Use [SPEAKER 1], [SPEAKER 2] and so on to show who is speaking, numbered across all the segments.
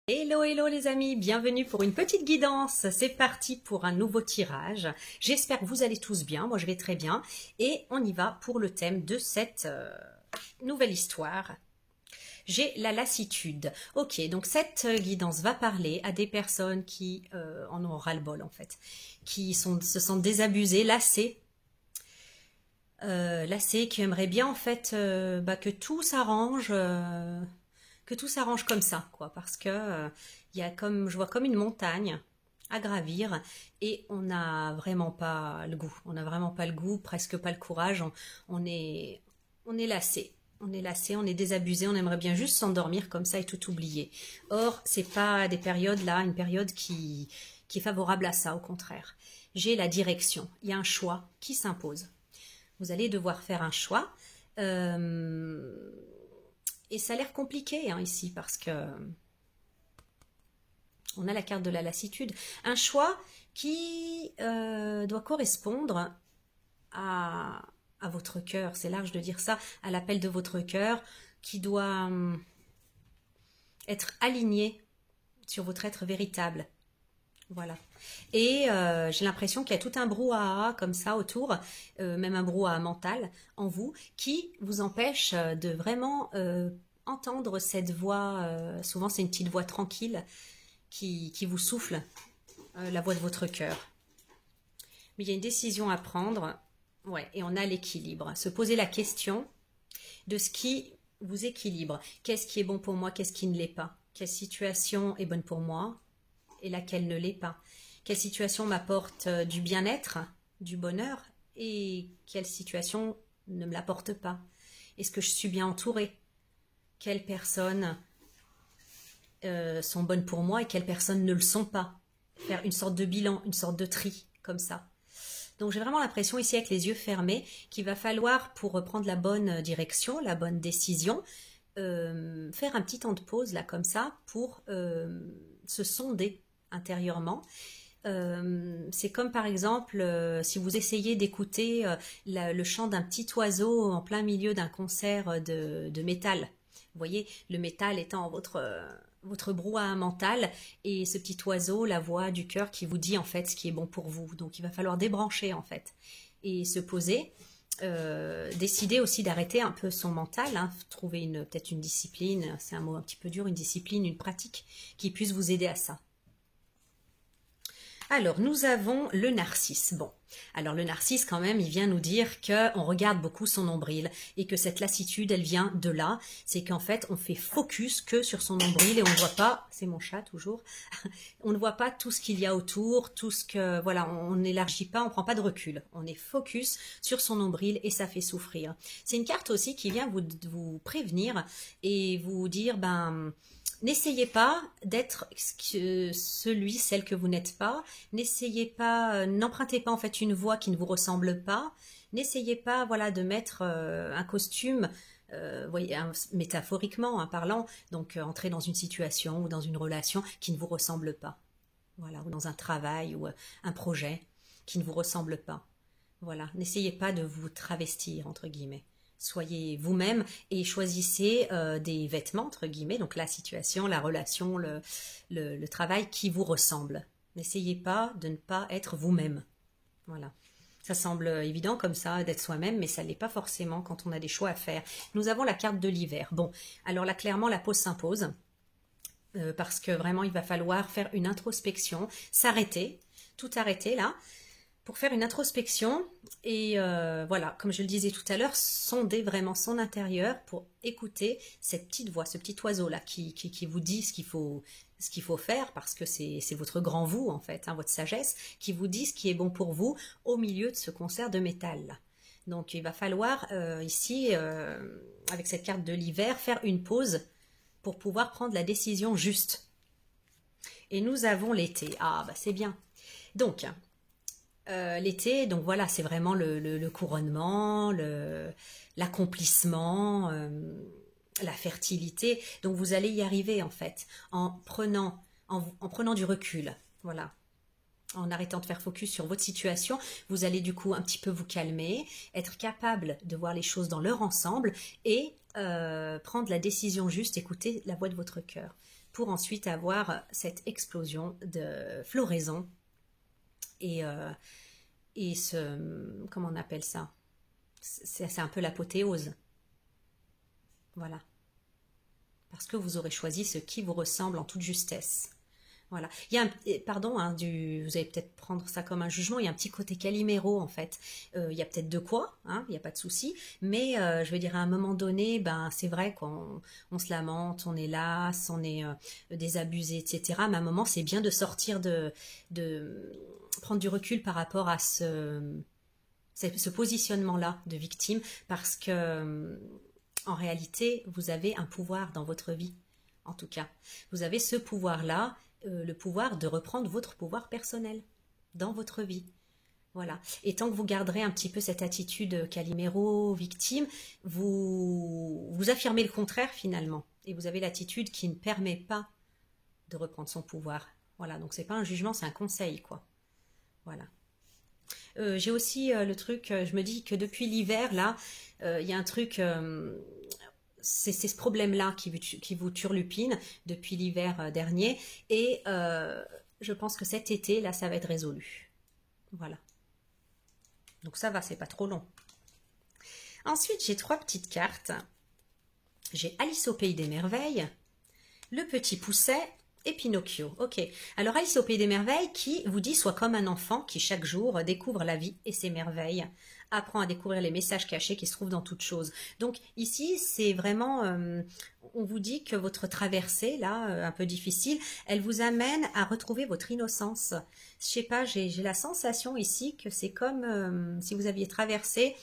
[SPEAKER 1] Hello, hello les amis, bienvenue pour une petite guidance. C'est parti pour un nouveau tirage. J'espère que vous allez tous bien, moi je vais très bien. Et on y va pour le thème de cette nouvelle histoire. J'ai la lassitude. Ok, donc cette guidance va parler à des personnes qui en ont ras-le-bol en fait. Se sentent désabusées, lassées. Lassées, qui aimeraient bien en fait que tout s'arrange. Que tout s'arrange comme ça, quoi, parce que il y a comme, je vois comme une montagne à gravir et on n'a vraiment pas le goût. On n'a vraiment pas le goût, presque pas le courage. On est lassé. On est lassé, on est désabusé, on aimerait bien juste s'endormir comme ça et tout oublier. Or, c'est pas des périodes là, une période qui est favorable à ça, au contraire. J'ai la direction. Il y a un choix qui s'impose. Vous allez devoir faire un choix. Et ça a l'air compliqué hein, ici parce que on a la carte de la lassitude. Un choix qui doit correspondre à votre cœur. C'est large de dire ça, à l'appel de votre cœur, qui doit être aligné sur votre être véritable. Voilà. Et j'ai l'impression qu'il y a tout un brouhaha comme ça autour, même un brouhaha mental en vous, qui vous empêche de vraiment entendre cette voix. Souvent, c'est une petite voix tranquille qui vous souffle, la voix de votre cœur. Mais il y a une décision à prendre, ouais, et on a l'équilibre. Se poser la question de ce qui vous équilibre. Qu'est-ce qui est bon pour moi, qu'est-ce qui ne l'est pas? Quelle situation est bonne pour moi et laquelle ne l'est pas? Quelle situation m'apporte du bien-être, du bonheur, et quelle situation ne me l'apporte pas? Est-ce que je suis bien entourée? Quelles personnes sont bonnes pour moi et quelles personnes ne le sont pas? Faire une sorte de bilan, une sorte de tri, comme ça. Donc j'ai vraiment l'impression ici, avec les yeux fermés, qu'il va falloir, pour prendre la bonne direction, la bonne décision, faire un petit temps de pause, là, comme ça, pour se sonder intérieurement. C'est comme par exemple si vous essayez d'écouter le chant d'un petit oiseau en plein milieu d'un concert de métal. Vous voyez, le métal étant votre brouhaha mental et ce petit oiseau, la voix du cœur qui vous dit en fait ce qui est bon pour vous. Donc il va falloir débrancher en fait et se poser. Décider aussi d'arrêter un peu son mental, hein, trouver peut-être une discipline, c'est un mot un petit peu dur, une discipline, une pratique qui puisse vous aider à ça. Alors, nous avons le narcisse. Bon, alors le narcisse, quand même, il vient nous dire qu'on regarde beaucoup son nombril et que cette lassitude, elle vient de là. C'est qu'en fait, on fait focus que sur son nombril et on ne voit pas, c'est mon chat toujours, on ne voit pas tout ce qu'il y a autour, tout ce que, voilà, on n'élargit pas, on prend pas de recul. On est focus sur son nombril et ça fait souffrir. C'est une carte aussi qui vient vous prévenir et vous dire, n'essayez pas d'être celle que vous n'êtes pas. N'essayez pas, n'empruntez pas en fait une voix qui ne vous ressemble pas. N'essayez pas, voilà, de mettre un costume, voyez, métaphoriquement hein, parlant, donc entrer dans une situation ou dans une relation qui ne vous ressemble pas. Voilà, ou dans un travail ou un projet qui ne vous ressemble pas. Voilà, n'essayez pas de vous travestir entre guillemets. Soyez vous-même et choisissez des vêtements, entre guillemets, donc la situation, la relation, le travail qui vous ressemble. N'essayez pas de ne pas être vous-même. Voilà. Ça semble évident comme ça d'être soi-même, mais ça ne l'est pas forcément quand on a des choix à faire. Nous avons la carte de l'hiver. Bon, alors là, clairement, la pause s'impose parce que vraiment, il va falloir faire une introspection, s'arrêter, tout arrêter là, pour faire une introspection et voilà, comme je le disais tout à l'heure, sonder vraiment son intérieur pour écouter cette petite voix, ce petit oiseau-là qui vous dit ce qu'il faut faire parce que c'est votre grand vous en fait, hein, votre sagesse, qui vous dit ce qui est bon pour vous au milieu de ce concert de métal. Donc il va falloir ici, avec cette carte de l'hiver, faire une pause pour pouvoir prendre la décision juste. Et nous avons l'été. Ah bah c'est bien. Donc l'été, donc voilà, c'est vraiment le couronnement, l'accomplissement, la fertilité. Donc vous allez y arriver en fait, en prenant du recul, voilà. En arrêtant de faire focus sur votre situation, vous allez du coup un petit peu vous calmer, être capable de voir les choses dans leur ensemble et prendre la décision juste, écouter la voix de votre cœur. pour ensuite avoir cette explosion de floraison et comment on appelle ça? C'est un peu l'apothéose. Voilà. Parce que vous aurez choisi ce qui vous ressemble en toute justesse. Voilà. Il y a pardon, hein, vous allez peut-être prendre ça comme un jugement, il y a un petit côté Calimero en fait. Il y a peut-être de quoi, hein, il n'y a pas de souci, mais je veux dire à un moment donné, ben c'est vrai qu'on se lamente, on est las, on est désabusé, etc. Mais à un moment, c'est bien de sortir de prendre du recul par rapport à ce positionnement-là de victime, parce que en réalité, vous avez un pouvoir dans votre vie, en tout cas. Vous avez ce pouvoir-là, le pouvoir de reprendre votre pouvoir personnel dans votre vie. Voilà. Et tant que vous garderez un petit peu cette attitude Calimero, victime, vous affirmez le contraire finalement. Et vous avez l'attitude qui ne permet pas de reprendre son pouvoir. Voilà. Donc c'est pas un jugement, c'est un conseil, quoi. Voilà. J'ai aussi le truc, je me dis que depuis l'hiver, là, il y a un truc, c'est ce problème-là qui vous turlupine depuis l'hiver dernier, et je pense que cet été, là, ça va être résolu. Voilà. Donc ça va, c'est pas trop long. Ensuite, j'ai 3 petites cartes. J'ai Alice au Pays des Merveilles, Le Petit Pousset et Pinocchio. Ok. Alors Alice au Pays des Merveilles qui vous dit sois comme un enfant qui chaque jour découvre la vie et ses merveilles, apprend à découvrir les messages cachés qui se trouvent dans toute chose. Donc ici c'est vraiment, on vous dit que votre traversée là, un peu difficile, elle vous amène à retrouver votre innocence. Je sais pas, j'ai la sensation ici que c'est comme si vous aviez traversé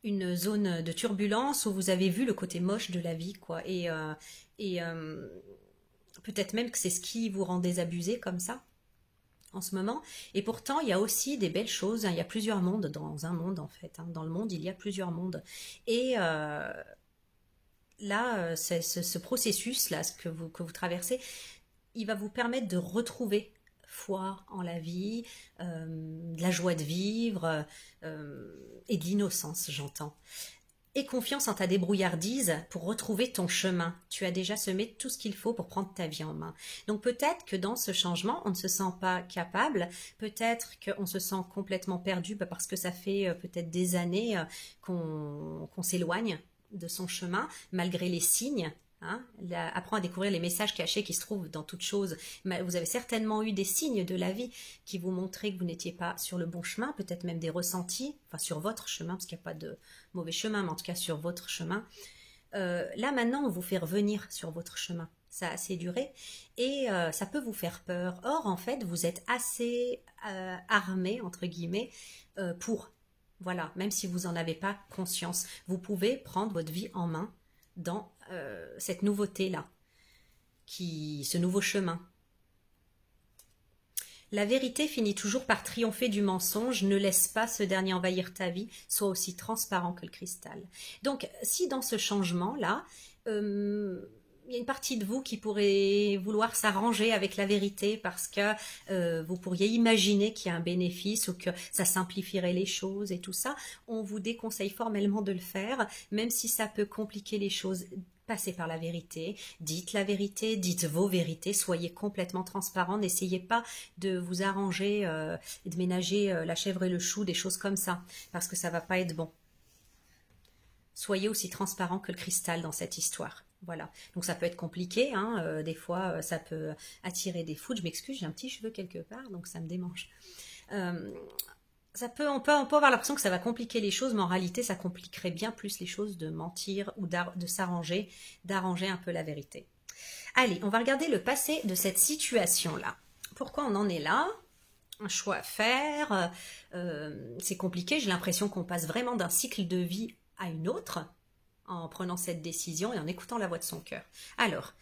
[SPEAKER 1] une zone de turbulence où vous avez vu le côté moche de la vie, quoi. Et peut-être même que c'est ce qui vous rend désabusé comme ça en ce moment. Et pourtant, il y a aussi des belles choses. Hein. Il y a plusieurs mondes dans un monde, en fait. Hein. Dans le monde, il y a plusieurs mondes. Et là, ce processus-là, que vous traversez, il va vous permettre de retrouver foi en la vie, de la joie de vivre et de l'innocence, j'entends. Et confiance en ta débrouillardise pour retrouver ton chemin. Tu as déjà semé tout ce qu'il faut pour prendre ta vie en main. Donc peut-être que dans ce changement, on ne se sent pas capable, peut-être qu'on se sent complètement perdu parce que ça fait peut-être des années qu'on s'éloigne de son chemin, malgré les signes. Hein, apprends à découvrir les messages cachés qui se trouvent dans toute chose. Vous avez certainement eu des signes de la vie qui vous montraient que vous n'étiez pas sur le bon chemin, peut-être même des ressentis, enfin sur votre chemin, parce qu'il n'y a pas de mauvais chemin, mais en tout cas sur votre chemin. Là maintenant, on vous fait revenir sur votre chemin. Ça a assez duré et ça peut vous faire peur. Or, en fait, vous êtes assez armé, entre guillemets, pour. Voilà, même si vous n'en avez pas conscience, vous pouvez prendre votre vie en main dans cette nouveauté-là, ce nouveau chemin. La vérité finit toujours par triompher du mensonge, ne laisse pas ce dernier envahir ta vie, sois aussi transparent que le cristal. Donc, si dans ce changement-là, il y a une partie de vous qui pourrait vouloir s'arranger avec la vérité parce que vous pourriez imaginer qu'il y a un bénéfice ou que ça simplifierait les choses et tout ça, on vous déconseille formellement de le faire, même si ça peut compliquer les choses. Passez par la vérité, dites vos vérités, soyez complètement transparent, n'essayez pas de vous arranger et de ménager la chèvre et le chou, des choses comme ça, parce que ça va pas être bon. Soyez aussi transparent que le cristal dans cette histoire. Voilà, donc ça peut être compliqué, hein, des fois ça peut attirer des foudres, je m'excuse, j'ai un petit cheveu quelque part, donc ça me démange. On peut avoir l'impression que ça va compliquer les choses, mais en réalité ça compliquerait bien plus les choses de mentir ou de s'arranger, d'arranger un peu la vérité. Allez, on va regarder le passé de cette situation-là. Pourquoi on en est là ? Un choix à faire, c'est compliqué, j'ai l'impression qu'on passe vraiment d'un cycle de vie à une autre, en prenant cette décision et en écoutant la voix de son cœur. Alors,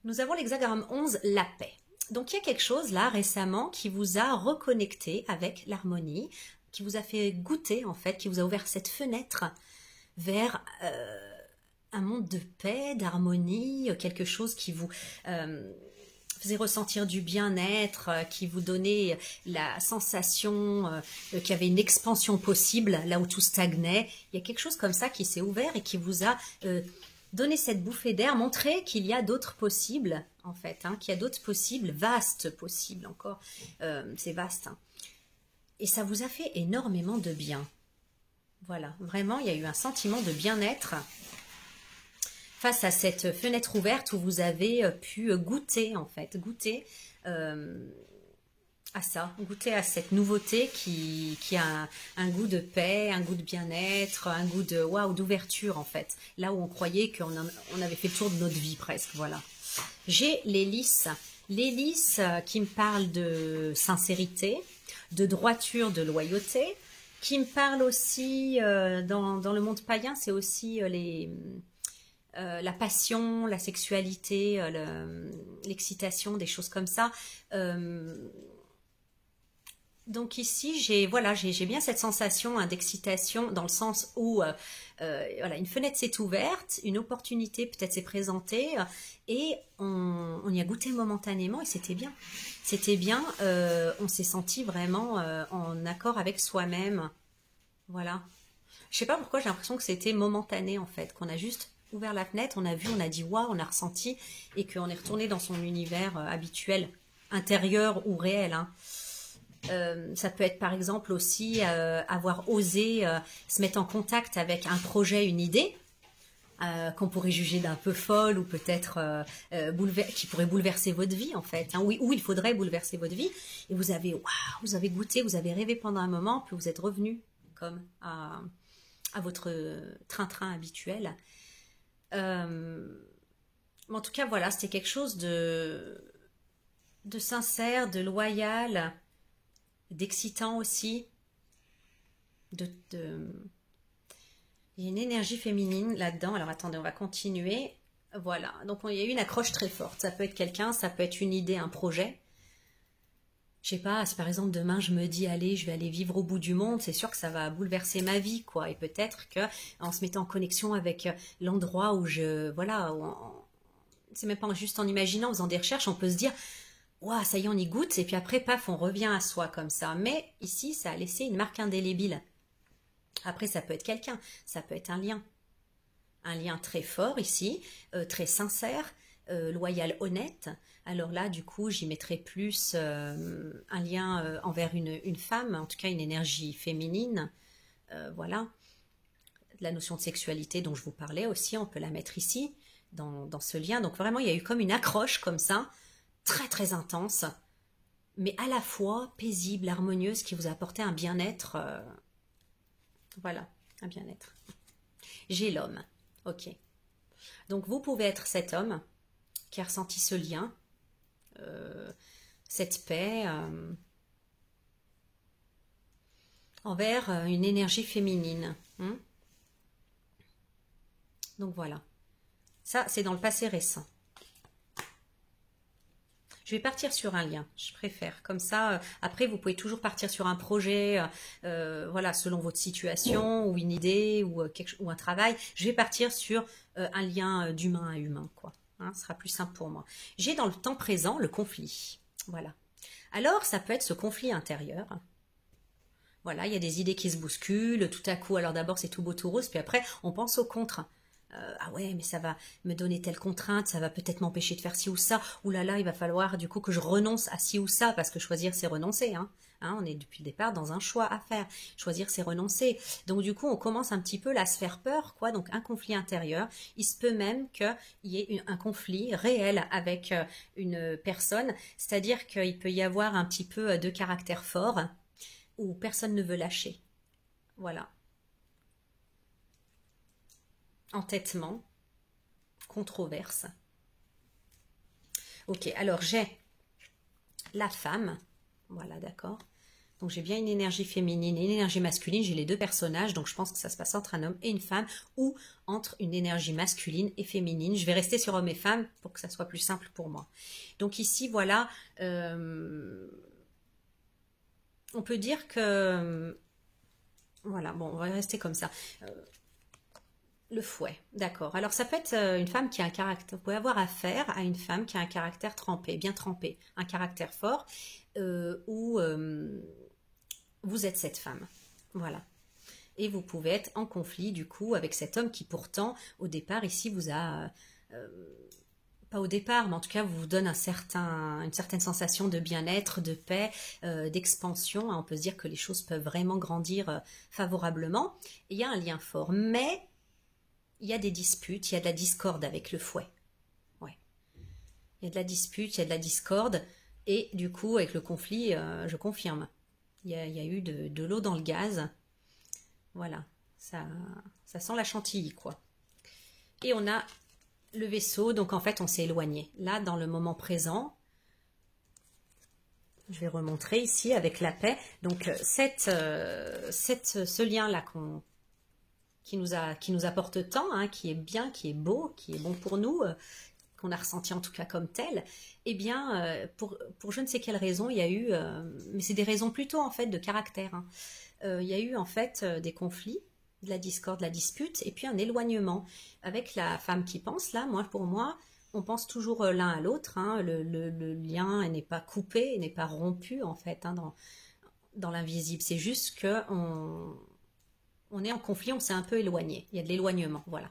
[SPEAKER 1] nous avons l'hexagramme 11, la paix. Donc il y a quelque chose là récemment qui vous a reconnecté avec l'harmonie, qui vous a fait goûter en fait, qui vous a ouvert cette fenêtre vers un monde de paix, d'harmonie, quelque chose qui vous faisait ressentir du bien-être, qui vous donnait la sensation qu'il y avait une expansion possible là où tout stagnait. Il y a quelque chose comme ça qui s'est ouvert et qui vous a donner cette bouffée d'air, montrer qu'il y a d'autres possibles, en fait, hein, qu'il y a d'autres possibles, vastes possibles encore, c'est vaste. Hein. Et ça vous a fait énormément de bien. Voilà, vraiment, il y a eu un sentiment de bien-être face à cette fenêtre ouverte où vous avez pu goûter, en fait, goûter à ça, goûter à cette nouveauté qui a un goût de paix, un goût de bien-être, un goût de waouh, d'ouverture en fait. Là où on croyait on avait fait le tour de notre vie presque, voilà. J'ai les lys qui me parlent de sincérité, de droiture, de loyauté, qui me parlent aussi dans le monde païen, c'est aussi la passion, la sexualité, l'excitation, des choses comme ça. Donc ici, j'ai bien cette sensation hein, d'excitation dans le sens où voilà, une fenêtre s'est ouverte, une opportunité peut-être s'est présentée et on y a goûté momentanément et c'était bien. C'était bien, on s'est senti vraiment en accord avec soi-même. Voilà. Je sais pas pourquoi j'ai l'impression que c'était momentané en fait, qu'on a juste ouvert la fenêtre, on a vu, on a dit waouh, on a ressenti et qu'on est retourné dans son univers habituel, intérieur ou réel. Hein. Ça peut être par exemple aussi avoir osé se mettre en contact avec un projet, une idée qu'on pourrait juger d'un peu folle ou peut-être qui pourrait bouleverser votre vie en fait, hein, où il faudrait bouleverser votre vie et vous avez vous avez goûté, vous avez rêvé pendant un moment puis vous êtes revenu comme à votre train-train habituel. En tout cas voilà, c'était quelque chose de sincère, de loyal, d'excitant aussi, il y a une énergie féminine là-dedans. Alors attendez, on va continuer. Voilà, donc il y a eu une accroche très forte. Ça peut être quelqu'un, ça peut être une idée, un projet. Je sais pas, si par exemple demain je me dis allez, je vais aller vivre au bout du monde, c'est sûr que ça va bouleverser ma vie, quoi. Et peut-être que en se mettant en connexion avec l'endroit où c'est même pas juste en imaginant, en faisant des recherches, on peut se dire waouh, ça y est, on y goûte, et puis après, paf, on revient à soi comme ça. Mais ici, ça a laissé une marque indélébile. Après, ça peut être quelqu'un, ça peut être un lien très fort ici, très sincère, loyal, honnête. Alors là, du coup, j'y mettrais plus un lien envers une femme, en tout cas une énergie féminine. Voilà. La notion de sexualité dont je vous parlais aussi, on peut la mettre ici, dans ce lien. Donc vraiment, il y a eu comme une accroche comme ça, très très intense, mais à la fois paisible, harmonieuse, qui vous a apporté un bien-être. Voilà, un bien-être. J'ai l'homme, ok. Donc vous pouvez être cet homme qui a ressenti ce lien, cette paix envers une énergie féminine. Donc voilà, ça c'est dans le passé récent. Je vais partir sur un lien, je préfère. Comme ça, après, vous pouvez toujours partir sur un projet, voilà, selon votre situation, ou une idée, ou un travail. Je vais partir sur un lien d'humain à humain, quoi. Hein, ce sera plus simple pour moi. J'ai dans le temps présent le conflit. Voilà. Alors, ça peut être ce conflit intérieur. Voilà, il y a des idées qui se bousculent, tout à coup, alors d'abord c'est tout beau tout rose, puis après on pense au contre. Ah ouais, mais ça va me donner telle contrainte, ça va peut-être m'empêcher de faire ci ou ça. Ouh là là, il va falloir du coup que je renonce à ci ou ça, parce que choisir c'est renoncer. Hein. On est depuis le départ dans un choix à faire. Choisir c'est renoncer. Donc du coup, on commence un petit peu là à se faire peur, quoi. Donc un conflit intérieur. Il se peut même qu'il y ait un conflit réel avec une personne, c'est-à-dire qu'il peut y avoir un petit peu de caractère fort où personne ne veut lâcher. Voilà. Entêtement, controverse. Ok, alors j'ai la femme, voilà, d'accord. Donc j'ai bien une énergie féminine et une énergie masculine, j'ai les deux personnages, donc je pense que ça se passe entre un homme et une femme, ou entre une énergie masculine et féminine. Je vais rester sur homme et femme pour que ça soit plus simple pour moi. Donc ici, voilà, on peut dire que... Voilà, bon, on va rester comme ça. Le fouet, d'accord. Alors ça peut être une femme qui a un caractère, vous pouvez avoir affaire à une femme qui a un caractère trempé, bien trempé, un caractère fort, où vous êtes cette femme. Voilà. et vous pouvez être en conflit du coup avec cet homme qui pourtant au départ ici vous a pas au départ, mais en tout cas vous donne une certaine sensation de bien-être, de paix, d'expansion. On peut se dire que les choses peuvent vraiment grandir favorablement. Et il y a un lien fort, mais il y a des disputes, il y a de la discorde avec le fouet. Ouais. Il y a de la dispute, il y a de la discorde, et du coup avec le conflit, je confirme, il y a eu de l'eau dans le gaz. Voilà, ça sent la chantilly quoi. Et on a le vaisseau, donc en fait on s'est éloigné. Là, dans le moment présent, je vais remontrer ici avec la paix. Donc ce lien-là qui nous apporte tant, hein, qui est bien, qui est beau, qui est bon pour nous, qu'on a ressenti en tout cas comme tel, eh bien, pour je ne sais quelle raison, il y a eu, mais c'est des raisons plutôt en fait de caractère, hein. Il y a eu en fait des conflits, de la discorde, de la dispute, et puis un éloignement avec la femme qui pense. Là, pour moi, on pense toujours l'un à l'autre, hein. Le lien n'est pas coupé, n'est pas rompu en fait, hein, dans l'invisible. C'est juste que on est en conflit, on s'est un peu éloigné. Il y a de l'éloignement, voilà.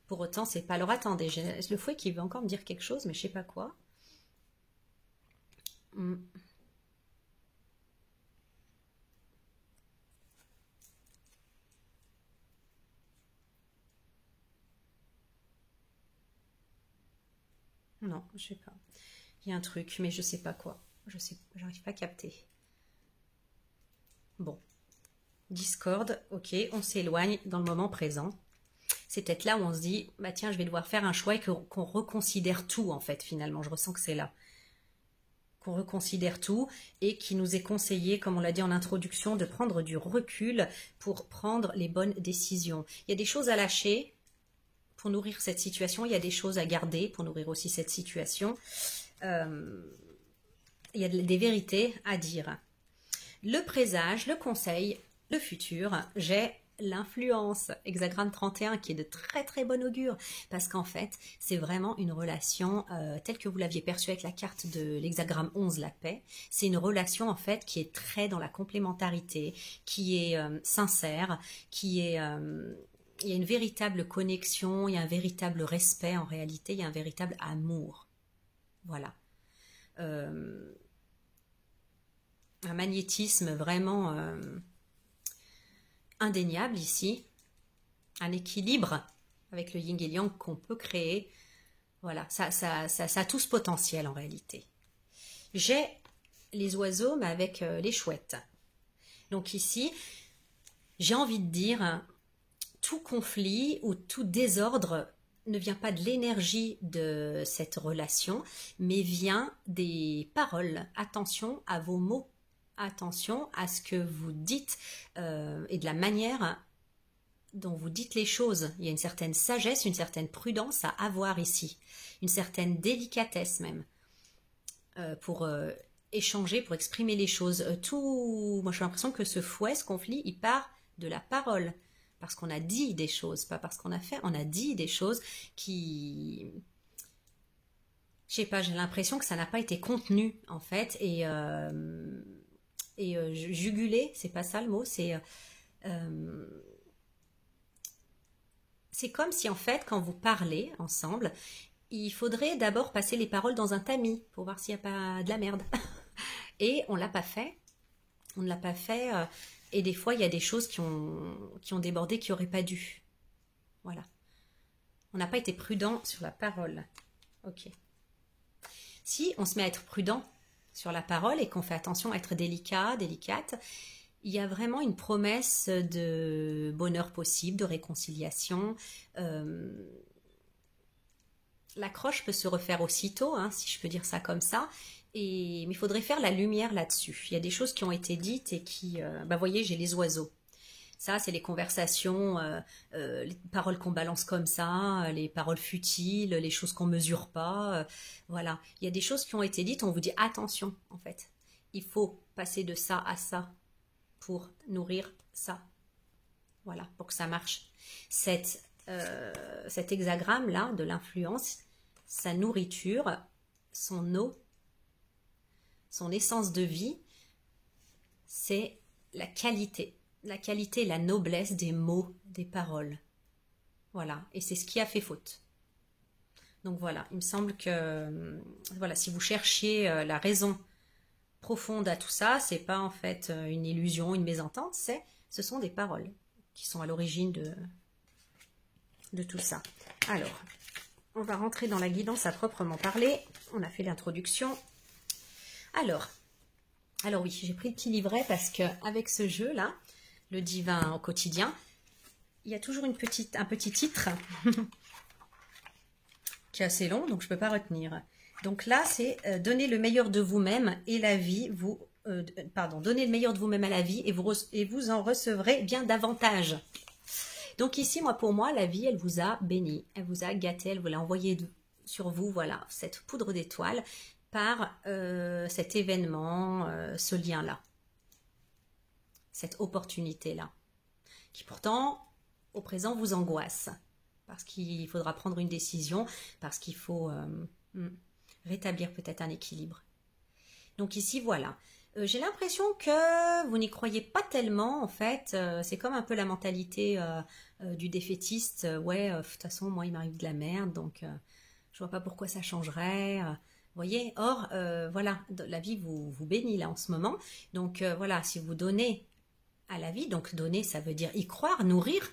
[SPEAKER 1] Pour autant, c'est pas. Alors attendez, j'ai le fouet qui veut encore me dire quelque chose, mais je sais pas quoi. Non, je sais pas. Il y a un truc, mais je sais pas quoi. J'arrive pas à capter. Bon. Discorde, ok, on s'éloigne dans le moment présent. C'est peut-être là où on se dit, bah tiens, je vais devoir faire un choix et qu'on reconsidère tout en fait finalement. Je ressens que c'est là. Qu'on reconsidère tout et qui nous est conseillé, comme on l'a dit en introduction, de prendre du recul pour prendre les bonnes décisions. Il y a des choses à lâcher pour nourrir cette situation, il y a des choses à garder pour nourrir aussi cette situation. Il y a des vérités à dire. Le présage, le conseil, le futur, j'ai l'influence, hexagramme 31, qui est de très très bon augure, parce qu'en fait, c'est vraiment une relation telle que vous l'aviez perçue avec la carte de l'hexagramme 11, la paix. C'est une relation en fait qui est très dans la complémentarité, qui est sincère, qui est... il y a une véritable connexion, il y a un véritable respect en réalité, il y a un véritable amour. Voilà. Un magnétisme vraiment indéniable ici, un équilibre avec le yin et le yang qu'on peut créer. Voilà, ça a tout ce potentiel en réalité. J'ai les oiseaux, mais avec les chouettes. Donc ici, j'ai envie de dire, tout conflit ou tout désordre ne vient pas de l'énergie de cette relation, mais vient des paroles. Attention à vos mots. Attention à ce que vous dites et de la manière dont vous dites les choses. Il y a une certaine sagesse, une certaine prudence à avoir ici, une certaine délicatesse même pour échanger, pour exprimer les choses. Moi j'ai l'impression que ce fouet, ce conflit, il part de la parole, parce qu'on a dit des choses, pas parce qu'on a fait, on a dit des choses qui... Je sais pas, j'ai l'impression que ça n'a pas été contenu en fait, et juguler, c'est pas ça le mot, c'est comme si en fait quand vous parlez ensemble, il faudrait d'abord passer les paroles dans un tamis pour voir s'il n'y a pas de la merde. Et on l'a pas fait, on ne l'a pas fait, et des fois il y a des choses qui ont débordé qui n'auraient pas dû. Voilà. On n'a pas été prudent sur la parole. Ok. Si on se met à être prudent sur la parole et qu'on fait attention à être délicat, délicate, il y a vraiment une promesse de bonheur possible, de réconciliation. L'accroche peut se refaire aussitôt, hein, si je peux dire ça comme ça, mais il faudrait faire la lumière là-dessus. Il y a des choses qui ont été dites et qui... vous voyez, j'ai les oiseaux. Ça, c'est les conversations, les paroles qu'on balance comme ça, les paroles futiles, les choses qu'on mesure pas. Voilà. Il y a des choses qui ont été dites, on vous dit attention, en fait. Il faut passer de ça à ça pour nourrir ça. Voilà, pour que ça marche. Cet hexagramme-là de l'influence, sa nourriture, son eau, son essence de vie, c'est la qualité la qualité, la noblesse des mots, des paroles. Voilà, et c'est ce qui a fait faute. Donc voilà, il me semble que voilà, si vous cherchiez la raison profonde à tout ça, c'est pas en fait une illusion, une mésentente, ce sont des paroles qui sont à l'origine de tout ça. Alors, on va rentrer dans la guidance à proprement parler. On a fait l'introduction. Alors oui, j'ai pris le petit livret parce que avec ce jeu-là, le divin au quotidien, il y a toujours un petit titre qui est assez long, donc je ne peux pas retenir. Donc là, c'est donner le meilleur de vous-même et la vie donner le meilleur de vous-même à la vie et vous en recevrez bien davantage. Donc ici, pour moi, la vie, elle vous a béni, elle vous a gâté, elle vous l'a envoyé sur vous, voilà, cette poudre d'étoiles par cet événement, ce lien-là, cette opportunité-là, qui pourtant, au présent, vous angoisse, parce qu'il faudra prendre une décision, parce qu'il faut rétablir peut-être un équilibre. Donc ici, voilà. J'ai l'impression que vous n'y croyez pas tellement, en fait. C'est comme un peu la mentalité du défaitiste. Ouais, de toute façon, moi, il m'arrive de la merde, donc je vois pas pourquoi ça changerait. Vous voyez, or, voilà, la vie vous bénit là en ce moment. Donc voilà, si vous donnez à la vie, donc donner, ça veut dire y croire, nourrir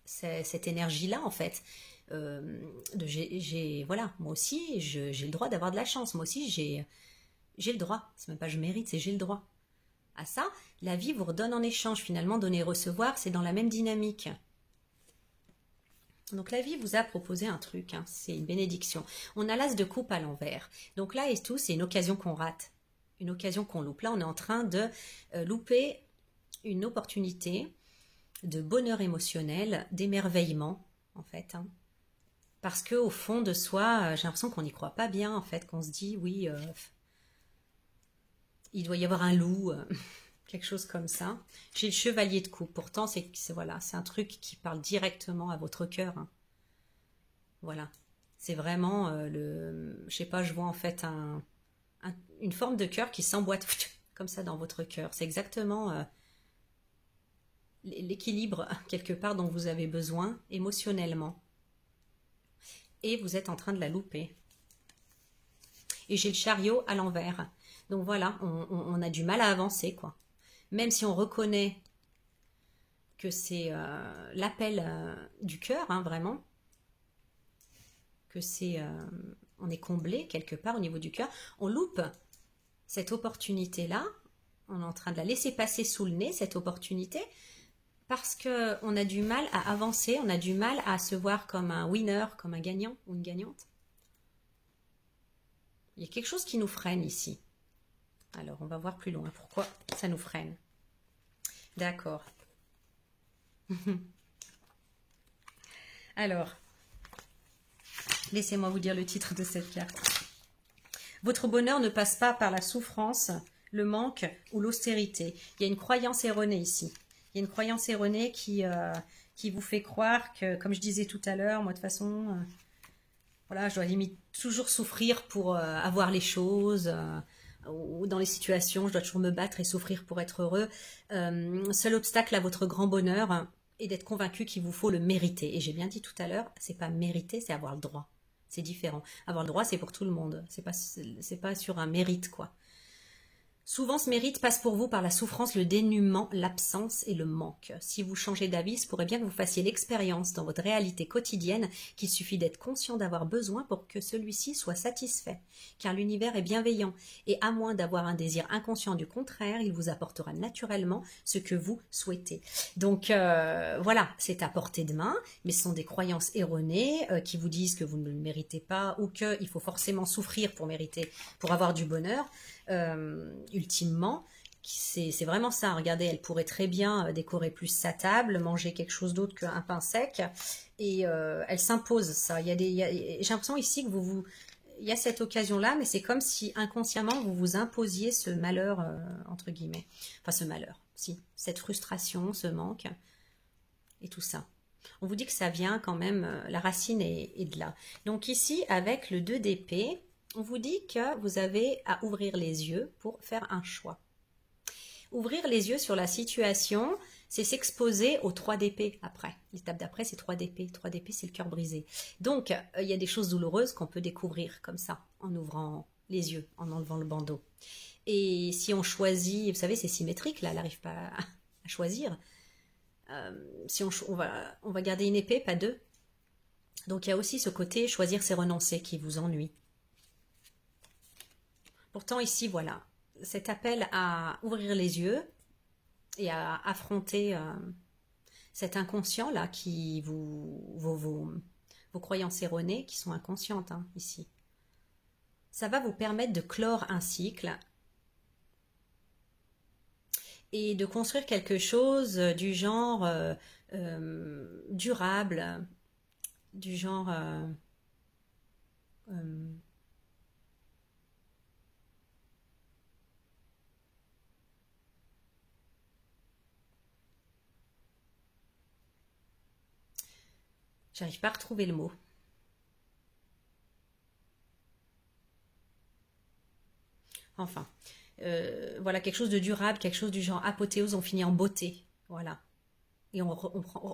[SPEAKER 1] cette énergie-là, en fait. Voilà, moi aussi, j'ai le droit d'avoir de la chance. Moi aussi, j'ai le droit. C'est même pas je mérite, c'est j'ai le droit. À ça, la vie vous redonne en échange. Finalement, donner et recevoir, c'est dans la même dynamique. Donc la vie vous a proposé un truc, hein, c'est une bénédiction. On a l'as de coupe à l'envers. Donc là et tout, c'est une occasion qu'on rate, une occasion qu'on loupe. Là, on est en train de louper une opportunité de bonheur émotionnel, d'émerveillement, en fait. Hein. Parce que au fond de soi, j'ai l'impression qu'on n'y croit pas bien, en fait, qu'on se dit, oui, il doit y avoir un loup, quelque chose comme ça. J'ai le chevalier de coupe. Pourtant, c'est voilà, c'est un truc qui parle directement à votre cœur. Hein. Voilà. C'est vraiment je sais pas, je vois en fait une forme de cœur qui s'emboîte comme ça dans votre cœur. C'est exactement l'équilibre quelque part dont vous avez besoin émotionnellement. Et vous êtes en train de la louper. Et j'ai le chariot à l'envers. Donc voilà, on a du mal à avancer, quoi. Même si on reconnaît que c'est l'appel du cœur, hein, vraiment, que on est comblé quelque part au niveau du cœur, on loupe cette opportunité-là, on est en train de la laisser passer sous le nez, cette opportunité, parce qu'on a du mal à avancer, on a du mal à se voir comme un winner, comme un gagnant ou une gagnante. Il y a quelque chose qui nous freine ici. Alors, on va voir plus loin. Pourquoi ça nous freine? D'accord. Alors, laissez-moi vous dire le titre de cette carte. Votre bonheur ne passe pas par la souffrance, le manque ou l'austérité. Il y a une croyance erronée ici. Il y a une croyance erronée qui vous fait croire que, comme je disais tout à l'heure, moi de toute façon, voilà, je dois limite toujours souffrir pour avoir les choses, ou dans les situations, je dois toujours me battre et souffrir pour être heureux. Seul obstacle à votre grand bonheur est d'être convaincu qu'il vous faut le mériter. Et j'ai bien dit tout à l'heure, c'est pas mériter, c'est avoir le droit. C'est différent. Avoir le droit, c'est pour tout le monde. C'est pas sur un mérite, quoi. Souvent, ce mérite passe pour vous par la souffrance, le dénuement, l'absence et le manque. Si vous changez d'avis, il pourrait bien que vous fassiez l'expérience dans votre réalité quotidienne qu'il suffit d'être conscient d'avoir besoin pour que celui-ci soit satisfait. Car l'univers est bienveillant et à moins d'avoir un désir inconscient du contraire, il vous apportera naturellement ce que vous souhaitez. Donc voilà, c'est à portée de main, mais ce sont des croyances erronées qui vous disent que vous ne le méritez pas ou qu'il faut forcément souffrir pour mériter, pour avoir du bonheur. Ultimement, c'est vraiment ça. Regardez, elle pourrait très bien décorer plus sa table, manger quelque chose d'autre qu'un pain sec, et elle s'impose ça. J'ai l'impression ici que il y a cette occasion-là, mais c'est comme si inconsciemment vous vous imposiez ce malheur, entre guillemets. Enfin, ce malheur, si. Cette frustration, ce manque, et tout ça. On vous dit que ça vient quand même, la racine est de là. Donc ici, avec le 2 d'épée, on vous dit que vous avez à ouvrir les yeux pour faire un choix. Ouvrir les yeux sur la situation, c'est s'exposer aux 3 d'épée après. L'étape d'après, c'est 3 d'épée. 3 d'épée, c'est le cœur brisé. Donc, il y a des choses douloureuses qu'on peut découvrir comme ça, en ouvrant les yeux, en enlevant le bandeau. Et si on choisit, vous savez, c'est symétrique, là, elle n'arrive pas à choisir. Si on va garder une épée, pas 2. Donc, il y a aussi ce côté choisir, c'est renoncer qui vous ennuie. Pourtant, ici, voilà, cet appel à ouvrir les yeux et à affronter cet inconscient-là qui vos croyances erronées qui sont inconscientes, hein, ici. Ça va vous permettre de clore un cycle et de construire quelque chose du genre durable, du genre j'arrive pas à retrouver le mot. Enfin, voilà, quelque chose de durable, quelque chose du genre apothéose, on finit en beauté. Voilà. Et on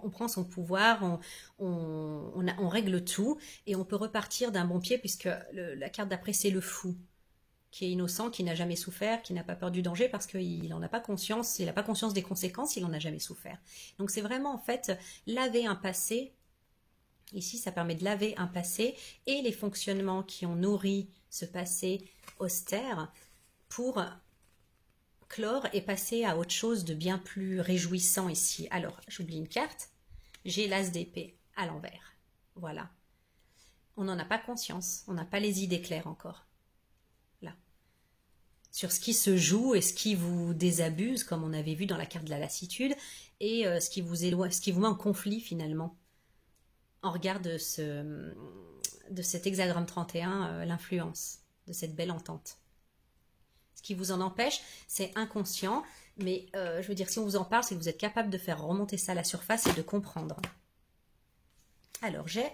[SPEAKER 1] prend son pouvoir, on règle tout, et on peut repartir d'un bon pied, puisque la carte d'après, c'est le fou, qui est innocent, qui n'a jamais souffert, qui n'a pas peur du danger, parce qu'il n'en a pas conscience, il n'a pas conscience des conséquences, il n'en a jamais souffert. Donc c'est vraiment, en fait, laver un passé. Ici, ça permet de laver un passé, et les fonctionnements qui ont nourri ce passé austère, pour clore et passer à autre chose de bien plus réjouissant ici. Alors, j'oublie une carte. J'ai l'as d'épée à l'envers. Voilà. On n'en a pas conscience. On n'a pas les idées claires encore. Là. Sur ce qui se joue et ce qui vous désabuse, comme on avait vu dans la carte de la lassitude, et ce qui vous éloigne, ce qui vous met en conflit finalement. En regard de cet hexagramme 31, l'influence de cette belle entente. Ce qui vous en empêche, c'est inconscient, mais je veux dire, si on vous en parle, c'est que vous êtes capable de faire remonter ça à la surface et de comprendre. Alors, j'ai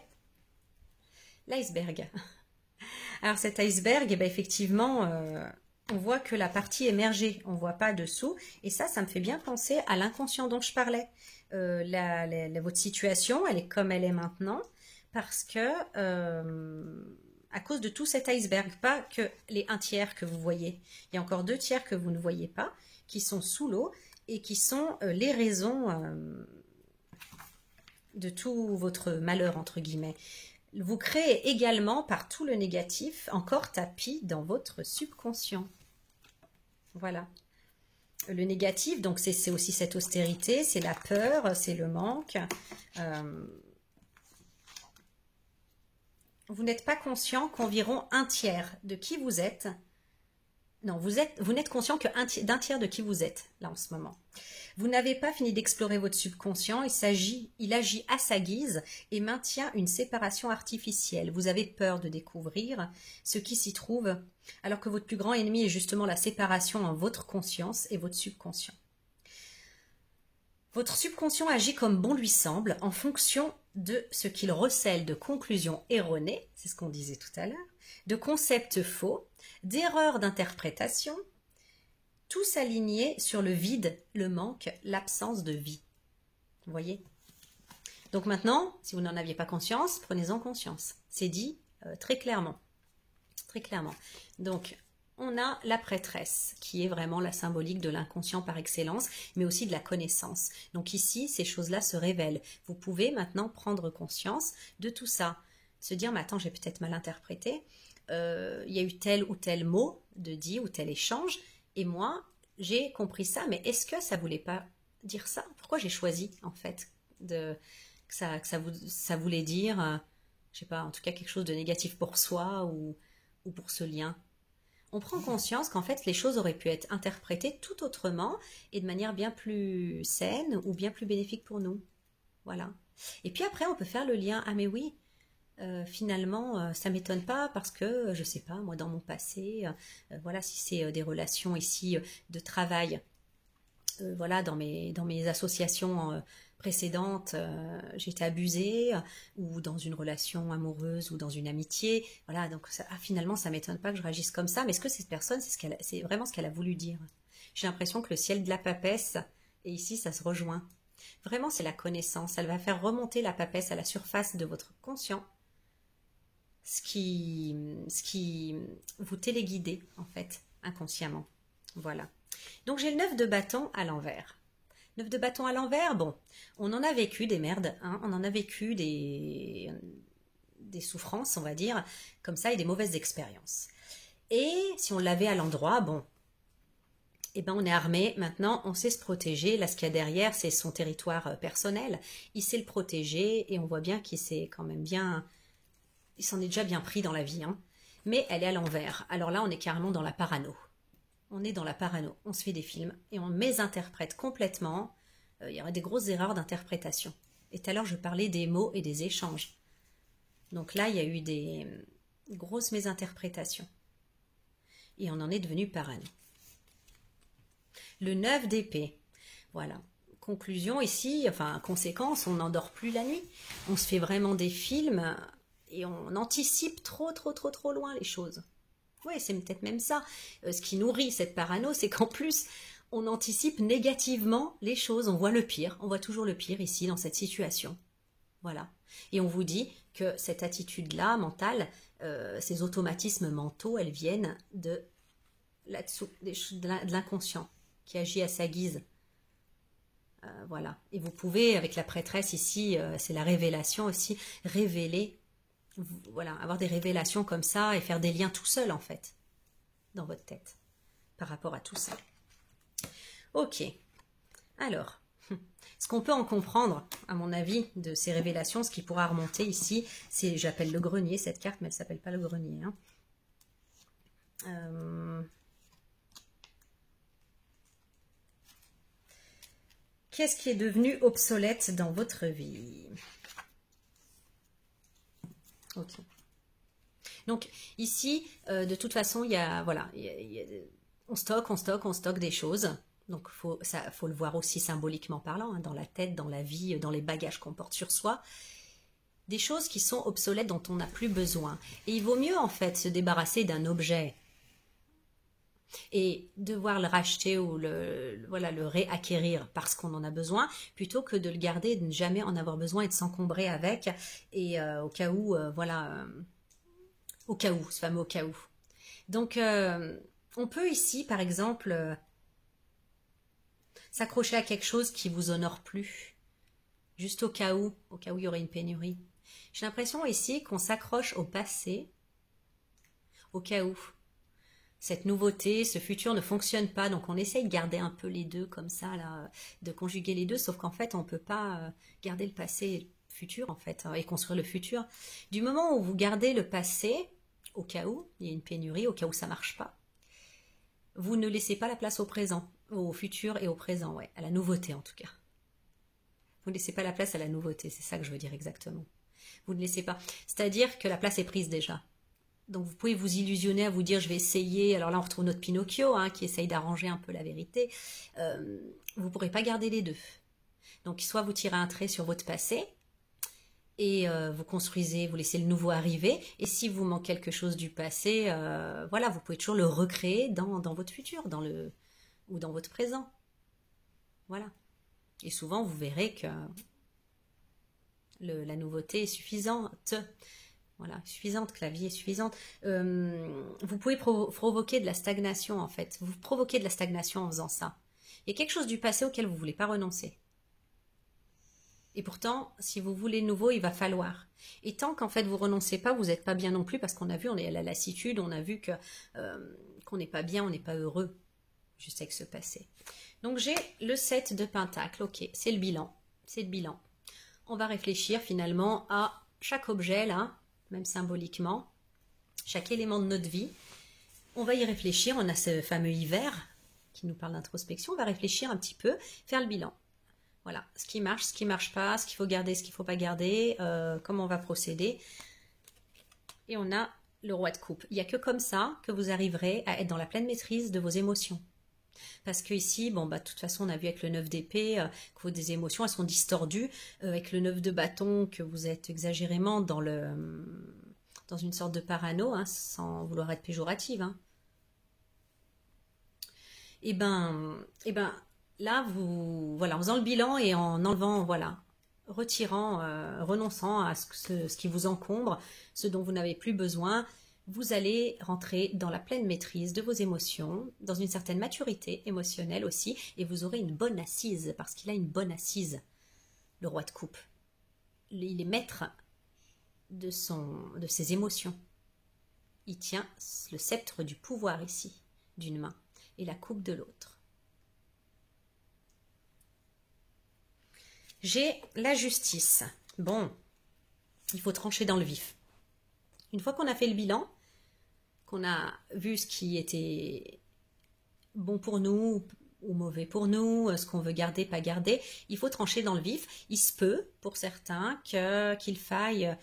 [SPEAKER 1] l'iceberg. Alors, cet iceberg, eh bien, effectivement, on voit que la partie émergée, on ne voit pas dessous, et ça me fait bien penser à l'inconscient dont je parlais. Votre situation, elle est comme elle est maintenant, parce que... à cause de tout cet iceberg, pas que les 1/3 que vous voyez. Il y a encore 2/3 que vous ne voyez pas, qui sont sous l'eau et qui sont les raisons de tout votre malheur, entre guillemets. Vous créez également, par tout le négatif, encore tapis dans votre subconscient. Voilà. Le négatif, donc c'est aussi cette austérité, c'est la peur, c'est le manque. Vous n'êtes pas conscient qu'environ 1/3 de qui vous êtes, non, vous n'êtes conscient que d'un tiers de qui vous êtes, là, en ce moment. Vous n'avez pas fini d'explorer votre subconscient, il agit à sa guise et maintient une séparation artificielle. Vous avez peur de découvrir ce qui s'y trouve, alors que votre plus grand ennemi est justement la séparation en votre conscience et votre subconscient. Votre subconscient agit comme bon lui semble en fonction de ce qu'il recèle de conclusions erronées, c'est ce qu'on disait tout à l'heure, de concepts faux, d'erreurs d'interprétation, tous alignés sur le vide, le manque, l'absence de vie. Vous voyez? Donc maintenant, si vous n'en aviez pas conscience, prenez-en conscience. C'est dit très clairement. Très clairement. Donc, on a la prêtresse, qui est vraiment la symbolique de l'inconscient par excellence, mais aussi de la connaissance. Donc ici, ces choses-là se révèlent. Vous pouvez maintenant prendre conscience de tout ça. Se dire, mais attends, j'ai peut-être mal interprété. Il y a eu tel ou tel mot de dit ou tel échange, et moi, j'ai compris ça, mais est-ce que ça voulait pas dire ça? Pourquoi j'ai choisi, en fait, que ça voulait dire, je sais pas, en tout cas quelque chose de négatif pour soi ou pour ce lien? On prend conscience qu'en fait, les choses auraient pu être interprétées tout autrement et de manière bien plus saine ou bien plus bénéfique pour nous. Voilà. Et puis après, on peut faire le lien. Ah mais oui, finalement, ça m'étonne pas parce que, je sais pas, moi, dans mon passé, voilà, si c'est des relations ici de travail, voilà, dans mes associations précédentes, j'ai été abusée, ou dans une relation amoureuse ou dans une amitié, voilà, donc finalement ça m'étonne pas que je réagisse comme ça, mais est-ce que cette personne, c'est vraiment ce qu'elle a voulu dire? J'ai l'impression que le ciel de la papesse Et ici, ça se rejoint. Vraiment, c'est la connaissance. Elle va faire remonter la papesse à la surface de votre conscient. Ce qui vous téléguidez, en fait, inconsciemment. Voilà. Donc, j'ai le 9 de bâton à l'envers. 9 de bâton à l'envers, bon, on en a vécu des merdes, hein, on en a vécu des souffrances, on va dire, comme ça, et des mauvaises expériences. Et si on l'avait à l'endroit, bon, eh ben on est armé, maintenant on sait se protéger, là ce qu'il y a derrière c'est son territoire personnel, il sait le protéger et on voit bien qu'il s'est quand même bien, il s'en est déjà bien pris dans la vie, hein. Mais elle est à l'envers, alors là on est carrément dans la parano, on est dans la parano, on se fait des films et on mésinterprète complètement, il y aurait des grosses erreurs d'interprétation. Et tout à l'heure je parlais des mots et des échanges, donc là il y a eu des grosses mésinterprétations et on en est devenu parano. Le 9 d'épée, voilà. Conclusion ici, enfin conséquence, on n'endort plus la nuit. On se fait vraiment des films et on anticipe trop loin les choses. Oui, c'est peut-être même ça. Ce qui nourrit cette parano, c'est qu'en plus, on anticipe négativement les choses. On voit le pire, on voit toujours le pire ici dans cette situation. Voilà. Et on vous dit que cette attitude-là, mentale, ces automatismes mentaux, elles viennent de là-dessous, de l'inconscient, qui agit à sa guise. Voilà. Et vous pouvez, avec la prêtresse ici, c'est la révélation aussi, révéler, voilà, avoir des révélations comme ça et faire des liens tout seul en fait, dans votre tête, par rapport à tout ça. Ok. Alors, ce qu'on peut en comprendre, à mon avis, de ces révélations, ce qui pourra remonter ici, c'est, j'appelle le grenier cette carte, mais elle ne s'appelle pas le grenier, hein. Qu'est-ce qui est devenu obsolète dans votre vie? Ok. Donc ici, de toute façon, il y a, voilà, on stocke des choses. Donc faut le voir aussi symboliquement parlant, hein, dans la tête, dans la vie, dans les bagages qu'on porte sur soi. Des choses qui sont obsolètes, dont on n'a plus besoin. Et il vaut mieux en fait se débarrasser d'un objet et devoir le racheter ou le réacquérir parce qu'on en a besoin, plutôt que de le garder et de ne jamais en avoir besoin et de s'encombrer avec, et au cas où, au cas où, ce fameux au cas où. Donc, on peut ici, par exemple, s'accrocher à quelque chose qui vous honore plus, juste au cas où il y aurait une pénurie. J'ai l'impression ici qu'on s'accroche au passé, au cas où cette nouveauté, ce futur ne fonctionne pas, donc on essaye de garder un peu les deux comme ça, là, de conjuguer les deux, sauf qu'en fait on ne peut pas garder le passé et le futur en fait, et construire le futur. Du moment où vous gardez le passé, au cas où il y a une pénurie, au cas où ça ne marche pas, vous ne laissez pas la place au présent, au futur et au présent, ouais, à la nouveauté en tout cas. Vous ne laissez pas la place à la nouveauté, c'est ça que je veux dire exactement. Vous ne laissez pas, c'est-à-dire que la place est prise déjà. Donc vous pouvez vous illusionner à vous dire je vais essayer, alors là on retrouve notre Pinocchio, hein, qui essaye d'arranger un peu la vérité, vous ne pourrez pas garder les deux. Donc soit vous tirez un trait sur votre passé et vous construisez, vous laissez le nouveau arriver, et si vous manque quelque chose du passé, voilà, vous pouvez toujours le recréer dans votre futur, ou dans votre présent. Voilà. Et souvent vous verrez que la nouveauté est suffisante. Voilà, suffisante, que la vie est suffisante. Vous pouvez provoquer de la stagnation, en fait. Vous provoquez de la stagnation en faisant ça. Il y a quelque chose du passé auquel vous ne voulez pas renoncer. Et pourtant, si vous voulez nouveau, il va falloir. Et tant qu'en fait vous renoncez pas, vous n'êtes pas bien non plus, parce qu'on a vu, on est à la lassitude, on a vu que qu'on n'est pas bien, on n'est pas heureux, juste avec ce passé. Donc j'ai le 7 de Pentacle, ok, c'est le bilan. C'est le bilan. On va réfléchir finalement à chaque objet là, même symboliquement, chaque élément de notre vie. On va y réfléchir, on a ce fameux hiver qui nous parle d'introspection, on va réfléchir un petit peu, faire le bilan. Voilà, ce qui marche pas, ce qu'il faut garder, ce qu'il ne faut pas garder, comment on va procéder. Et on a le roi de coupe. Il n'y a que comme ça que vous arriverez à être dans la pleine maîtrise de vos émotions. Parce que ici, bon, bah, de toute façon, on a vu avec le 9 d'épée que vos émotions, elles sont distordues. Avec le 9 de bâton, que vous êtes exagérément dans une sorte de parano, hein, sans vouloir être péjorative. Hein. Et ben, là, voilà, en faisant le bilan et en enlevant, voilà, retirant, renonçant à ce qui vous encombre, ce dont vous n'avez plus besoin, vous allez rentrer dans la pleine maîtrise de vos émotions, dans une certaine maturité émotionnelle aussi, et vous aurez une bonne assise, parce qu'il a une bonne assise, le roi de coupe. Il est maître de ses émotions. Il tient le sceptre du pouvoir ici, d'une main, et la coupe de l'autre. J'ai la justice. Bon, il faut trancher dans le vif. Une fois qu'on a fait le bilan, qu'on a vu ce qui était bon pour nous ou mauvais pour nous, ce qu'on veut garder, pas garder, il faut trancher dans le vif. Il se peut, pour certains, qu'il faille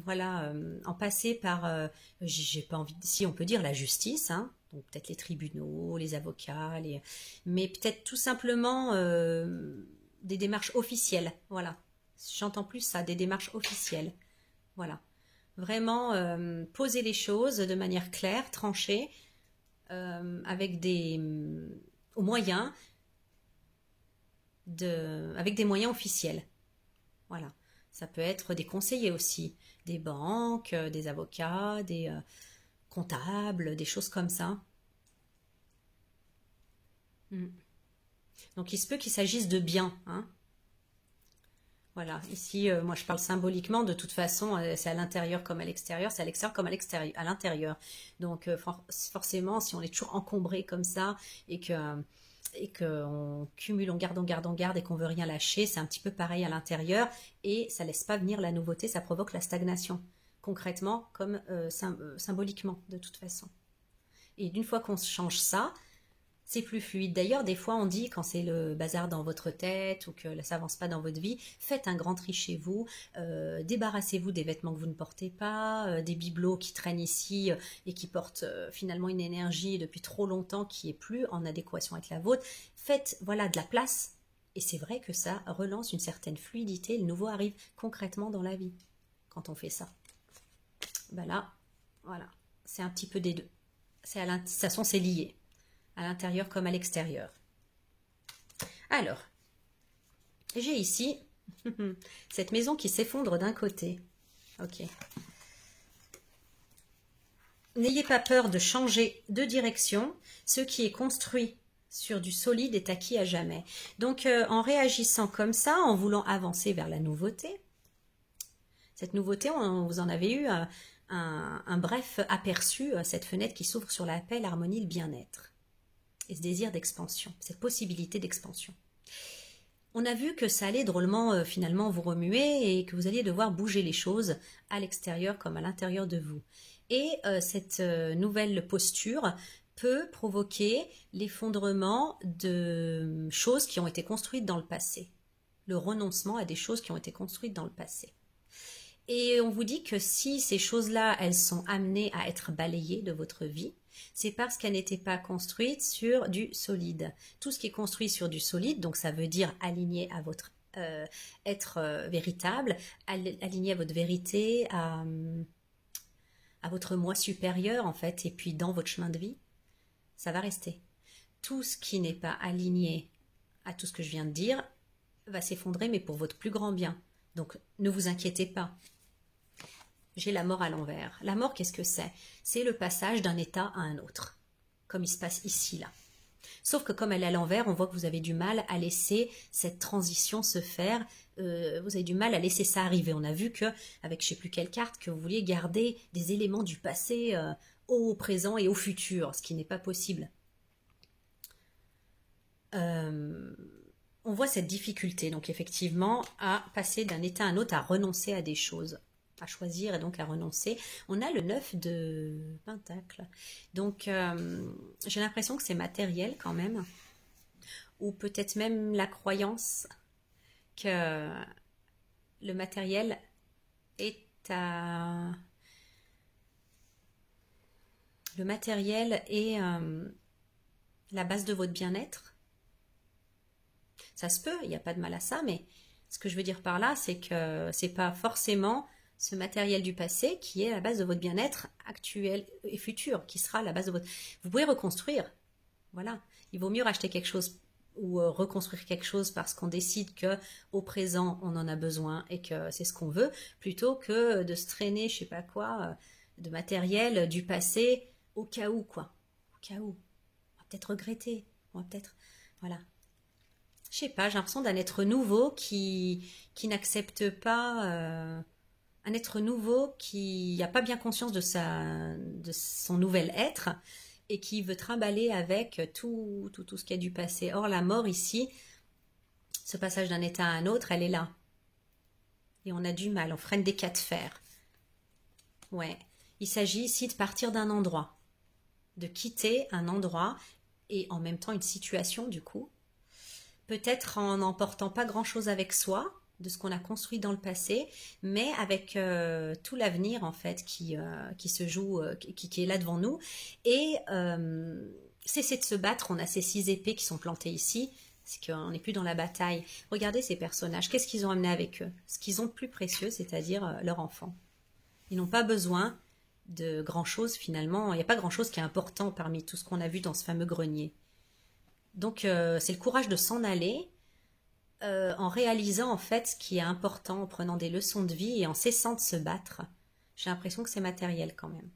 [SPEAKER 1] voilà, en passer par, j'ai pas envie, si on peut dire la justice, hein, donc peut-être les tribunaux, les avocats, mais peut-être tout simplement des démarches officielles, voilà. J'entends plus ça, des démarches officielles, voilà. Vraiment poser les choses de manière claire, tranchée, avec avec des moyens officiels. Voilà. Ça peut être des conseillers aussi, des banques, des avocats, des comptables, des choses comme ça. Donc il se peut qu'il s'agisse de biens, hein. Voilà, ici, moi je parle symboliquement, de toute façon, c'est à l'intérieur comme à l'extérieur, c'est à l'extérieur comme à l'intérieur. Donc forcément, si on est toujours encombré comme ça et qu'on cumule, on garde et qu'on veut rien lâcher, c'est un petit peu pareil à l'intérieur et ça laisse pas venir la nouveauté, ça provoque la stagnation, concrètement comme symboliquement de toute façon. Et d'une fois qu'on change ça, c'est plus fluide. D'ailleurs, des fois, on dit, quand c'est le bazar dans votre tête ou que ça avance pas dans votre vie, faites un grand tri chez vous, débarrassez-vous des vêtements que vous ne portez pas, des bibelots qui traînent ici et qui portent finalement une énergie depuis trop longtemps qui est plus en adéquation avec la vôtre. Faites, voilà, de la place. Et c'est vrai que ça relance une certaine fluidité. Le nouveau arrive concrètement dans la vie quand on fait ça. Ben là, voilà, c'est un petit peu des deux. De toute façon, c'est lié, à l'intérieur comme à l'extérieur. Alors, j'ai ici cette maison qui s'effondre d'un côté. Ok. N'ayez pas peur de changer de direction. Ce qui est construit sur du solide est acquis à jamais. Donc, en réagissant comme ça, en voulant avancer vers la nouveauté, cette nouveauté, vous en avez eu un bref aperçu, cette fenêtre qui s'ouvre sur la paix, l'harmonie, le bien-être. Et ce désir d'expansion, cette possibilité d'expansion. On a vu que ça allait drôlement finalement vous remuer et que vous alliez devoir bouger les choses à l'extérieur comme à l'intérieur de vous. Et cette nouvelle posture peut provoquer l'effondrement de choses qui ont été construites dans le passé. Le renoncement à des choses qui ont été construites dans le passé. Et on vous dit que si ces choses-là, elles sont amenées à être balayées de votre vie, c'est parce qu'elles n'étaient pas construites sur du solide. Tout ce qui est construit sur du solide, donc ça veut dire aligné à votre être véritable, aligné à votre vérité, à votre moi supérieur en fait, et puis dans votre chemin de vie, ça va rester. Tout ce qui n'est pas aligné à tout ce que je viens de dire va s'effondrer, mais pour votre plus grand bien. Donc ne vous inquiétez pas. J'ai la mort à l'envers. La mort, qu'est-ce que c'est? C'est le passage d'un état à un autre, comme il se passe ici, là. Sauf que comme elle est à l'envers, on voit que vous avez du mal à laisser cette transition se faire. Vous avez du mal à laisser ça arriver. On a vu que, avec je ne sais plus quelle carte, que vous vouliez garder des éléments du passé au présent et au futur, ce qui n'est pas possible. On voit cette difficulté, donc effectivement, à passer d'un état à un autre, à renoncer à des choses, à choisir et donc à renoncer. On a le 9 de Pentacle. Donc, j'ai l'impression que c'est matériel quand même, ou peut-être même la croyance que le matériel est à... Le matériel est la base de votre bien-être. Ça se peut, il n'y a pas de mal à ça, mais ce que je veux dire par là, c'est que c'est pas forcément ce matériel du passé qui est la base de votre bien-être actuel et futur, qui sera la base de votre... Vous pouvez reconstruire, voilà. Il vaut mieux racheter quelque chose ou reconstruire quelque chose parce qu'on décide que au présent on en a besoin et que c'est ce qu'on veut, plutôt que de se traîner, je sais pas quoi, de matériel du passé au cas où quoi, au cas où. On va peut-être regretter, on va peut-être, voilà. Je sais pas, j'ai l'impression d'un être nouveau qui n'accepte pas, un être nouveau qui n'a pas bien conscience de son nouvel être et qui veut trimballer avec tout ce qui a du passé. Or, la mort ici, ce passage d'un état à un autre, elle est là. Et on a du mal, on freine des cas de fer. Ouais, il s'agit ici de partir d'un endroit, de quitter un endroit et en même temps une situation du coup. Peut-être en n'emportant pas grand-chose avec soi, de ce qu'on a construit dans le passé, mais avec tout l'avenir en fait qui se joue, qui est là devant nous. Et cesser de se battre, on a ces 6 épées qui sont plantées ici, c'est qu'on n'est plus dans la bataille. Regardez ces personnages, qu'est-ce qu'ils ont amené avec eux? Ce qu'ils ont de plus précieux, c'est-à-dire leur enfant. Ils n'ont pas besoin de grand-chose finalement, il n'y a pas grand-chose qui est important parmi tout ce qu'on a vu dans ce fameux grenier. Donc c'est le courage de s'en aller en réalisant en fait ce qui est important, en prenant des leçons de vie et en cessant de se battre. J'ai l'impression que c'est matériel quand même.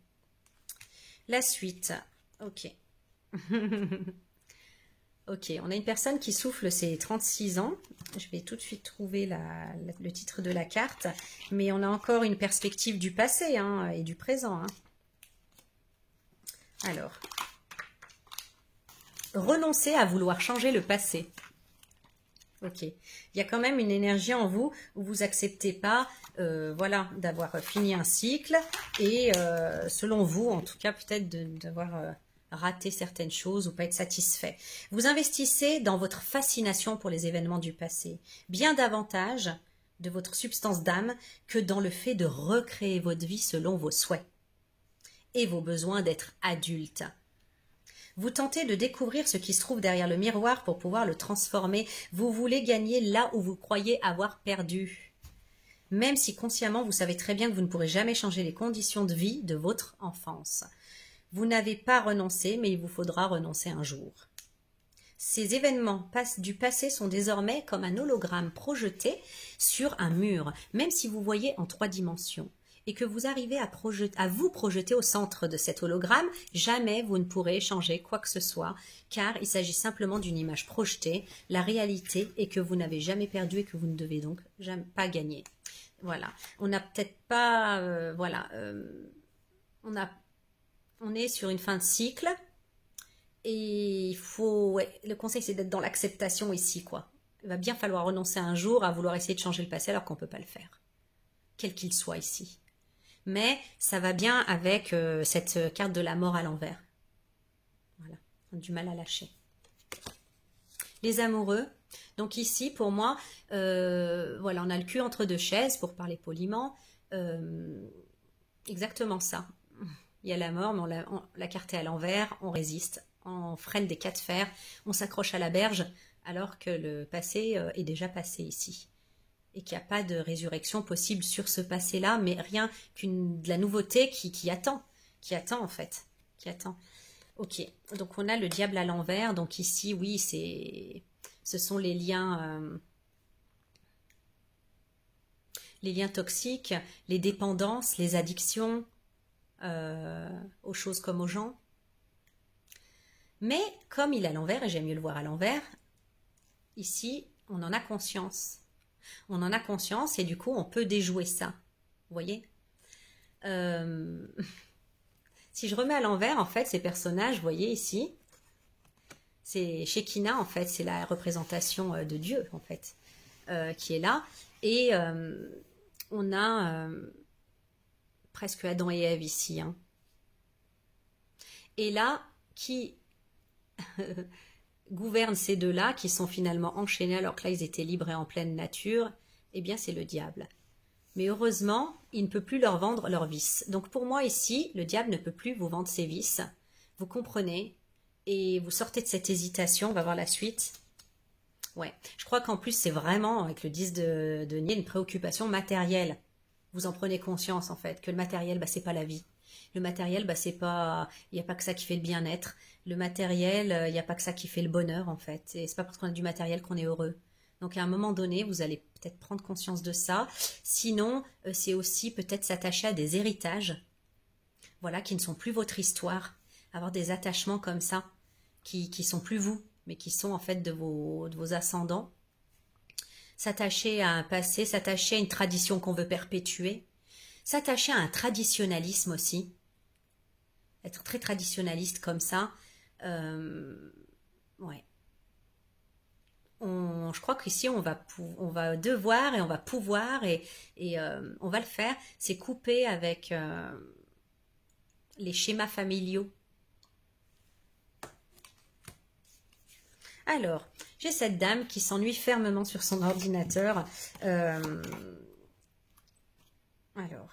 [SPEAKER 1] La suite, ok. Ok, on a une personne qui souffle ses 36 ans. Je vais tout de suite trouver le titre de la carte. Mais on a encore une perspective du passé hein, et du présent. Hein. Alors, renoncer à vouloir changer le passé. Ok, il y a quand même une énergie en vous où vous acceptez pas, voilà, d'avoir fini un cycle et selon vous, en tout cas peut-être d'avoir raté certaines choses ou pas être satisfait. Vous investissez dans votre fascination pour les événements du passé, bien davantage de votre substance d'âme que dans le fait de recréer votre vie selon vos souhaits et vos besoins d'être adulte. Vous tentez de découvrir ce qui se trouve derrière le miroir pour pouvoir le transformer. Vous voulez gagner là où vous croyez avoir perdu. Même si consciemment vous savez très bien que vous ne pourrez jamais changer les conditions de vie de votre enfance. Vous n'avez pas renoncé, mais il vous faudra renoncer un jour. Ces événements du passé sont désormais comme un hologramme projeté sur un mur, même si vous voyez en 3 dimensions. Et que vous arrivez à vous projeter au centre de cet hologramme, jamais vous ne pourrez changer quoi que ce soit, car il s'agit simplement d'une image projetée. La réalité est que vous n'avez jamais perdu et que vous ne devez donc jamais pas gagner. Voilà. On n'a peut-être pas, voilà, on est sur une fin de cycle et il faut, ouais, le conseil c'est d'être dans l'acceptation ici, quoi. Il va bien falloir renoncer un jour à vouloir essayer de changer le passé alors qu'on ne peut pas le faire, quel qu'il soit ici. Mais ça va bien avec cette carte de la mort à l'envers. Voilà, on a du mal à lâcher. Les amoureux. Donc ici, pour moi, voilà, on a le cul entre 2 chaises, pour parler poliment. Exactement ça. Il y a la mort, mais la carte est à l'envers, on résiste, on freine des cas de fer, on s'accroche à la berge, alors que le passé est déjà passé ici. Et qu'il n'y a pas de résurrection possible sur ce passé-là, mais rien de la nouveauté qui attend en fait, qui attend. Ok, donc on a le diable à l'envers, donc ici, oui, ce sont les liens toxiques, les dépendances, les addictions aux choses comme aux gens. Mais comme il est à l'envers, et j'aime mieux le voir à l'envers, ici, on en a conscience. On en a conscience et du coup, on peut déjouer ça. Vous voyez Si je remets à l'envers, en fait, ces personnages, vous voyez ici, c'est Shekinah, en fait, c'est la représentation de Dieu, en fait, qui est là. Et on a presque Adam et Ève ici. Hein. Et là, qui gouverne ces deux-là, qui sont finalement enchaînés alors que là, ils étaient libres et en pleine nature, eh bien, c'est le diable. Mais heureusement, il ne peut plus leur vendre leurs vices. Donc pour moi ici, le diable ne peut plus vous vendre ses vices. Vous comprenez et vous sortez de cette hésitation. On va voir la suite. Ouais, je crois qu'en plus, c'est vraiment, avec le 10 de denier, une préoccupation matérielle. Vous en prenez conscience, en fait, que le matériel, bah, c'est pas la vie. Le matériel, bah, c'est pas, il n'y a pas que ça qui fait le bien-être. Le matériel, il n'y a pas que ça qui fait le bonheur, en fait. Et c'est pas parce qu'on a du matériel qu'on est heureux. Donc, à un moment donné, vous allez peut-être prendre conscience de ça. Sinon, c'est aussi peut-être s'attacher à des héritages, voilà, qui ne sont plus votre histoire. Avoir des attachements comme ça, qui sont plus vous, mais qui sont en fait de vos ascendants. S'attacher à un passé, s'attacher à une tradition qu'on veut perpétuer. S'attacher à un traditionnalisme aussi. Être très traditionnaliste comme ça. Ouais. Je crois qu'ici, on va devoir et on va pouvoir et on va le faire. C'est couper avec les schémas familiaux. Alors, j'ai cette dame qui s'ennuie fermement sur son ordinateur. Alors,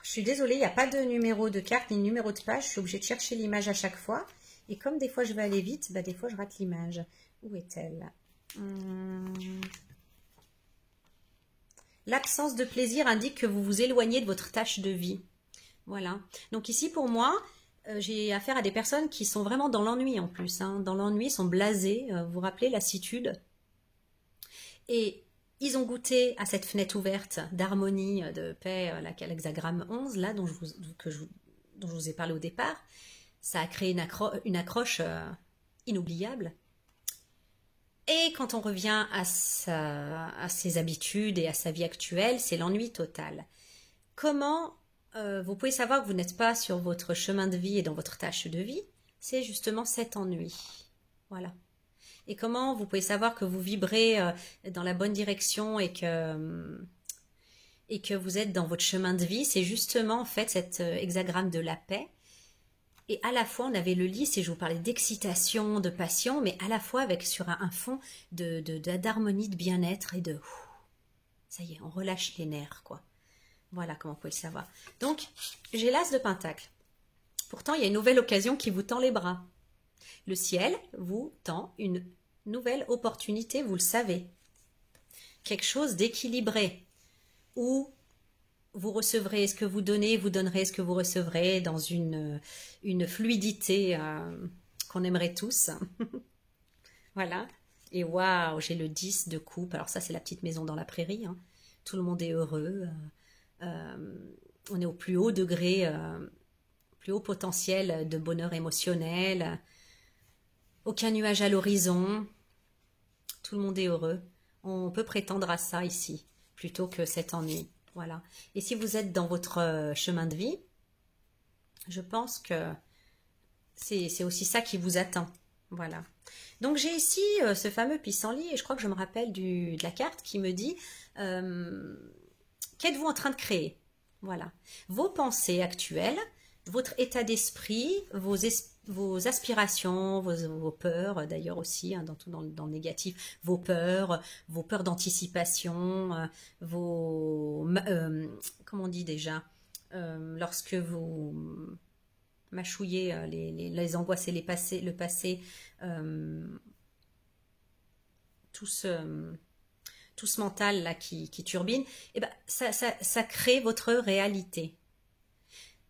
[SPEAKER 1] je suis désolée, il n'y a pas de numéro de carte ni de numéro de page. Je suis obligée de chercher l'image à chaque fois. Et comme des fois je vais aller vite, bah des fois je rate l'image. Où est-elle? L'absence de plaisir indique que vous vous éloignez de votre tâche de vie. Voilà. Donc ici, pour moi, j'ai affaire à des personnes qui sont vraiment dans l'ennui en plus. Hein. Dans l'ennui, ils sont blasés. Vous vous rappelez, lassitude. Et ils ont goûté à cette fenêtre ouverte d'harmonie, de paix, l'hexagramme 11, là, dont je vous ai parlé au départ. Ça a créé une accroche inoubliable. Et quand on revient à ses habitudes et à sa vie actuelle, c'est l'ennui total. Comment vous pouvez savoir que vous n'êtes pas sur votre chemin de vie et dans votre tâche de vie? C'est justement cet ennui. Voilà. Et comment vous pouvez savoir que vous vibrez dans la bonne direction et que vous êtes dans votre chemin de vie? C'est justement en fait cet hexagramme de la paix. Et à la fois, on avait le lys, et je vous parlais d'excitation, de passion, mais à la fois avec sur un fond d'harmonie, de bien-être et de... Ça y est, on relâche les nerfs, quoi. Voilà comment vous pouvez le savoir. Donc, j'ai l'as de pentacle. Pourtant, il y a une nouvelle occasion qui vous tend les bras. Le ciel vous tend une nouvelle opportunité, vous le savez. Quelque chose d'équilibré, où vous recevrez ce que vous donnez, vous donnerez ce que vous recevrez dans une fluidité qu'on aimerait tous. Voilà. Et waouh, j'ai le 10 de coupe. Alors ça, c'est la petite maison dans la prairie. Hein. Tout le monde est heureux. On est au plus haut degré, plus haut potentiel de bonheur émotionnel. Aucun nuage à l'horizon. Tout le monde est heureux. On peut prétendre à ça ici, plutôt que cet ennui. Voilà. Et si vous êtes dans votre chemin de vie, je pense que c'est aussi ça qui vous attend. Voilà. Donc j'ai ici ce fameux pissenlit et je crois que je me rappelle de la carte qui me dit qu'êtes-vous en train de créer? Voilà. Vos pensées actuelles, votre état d'esprit, vos aspirations, vos peurs, d'ailleurs aussi, hein, dans le négatif, vos peurs d'anticipation, comment on dit déjà, lorsque vous mâchouillez les angoisses et le passé, tout ce mental là qui turbine, et ben ça crée votre réalité.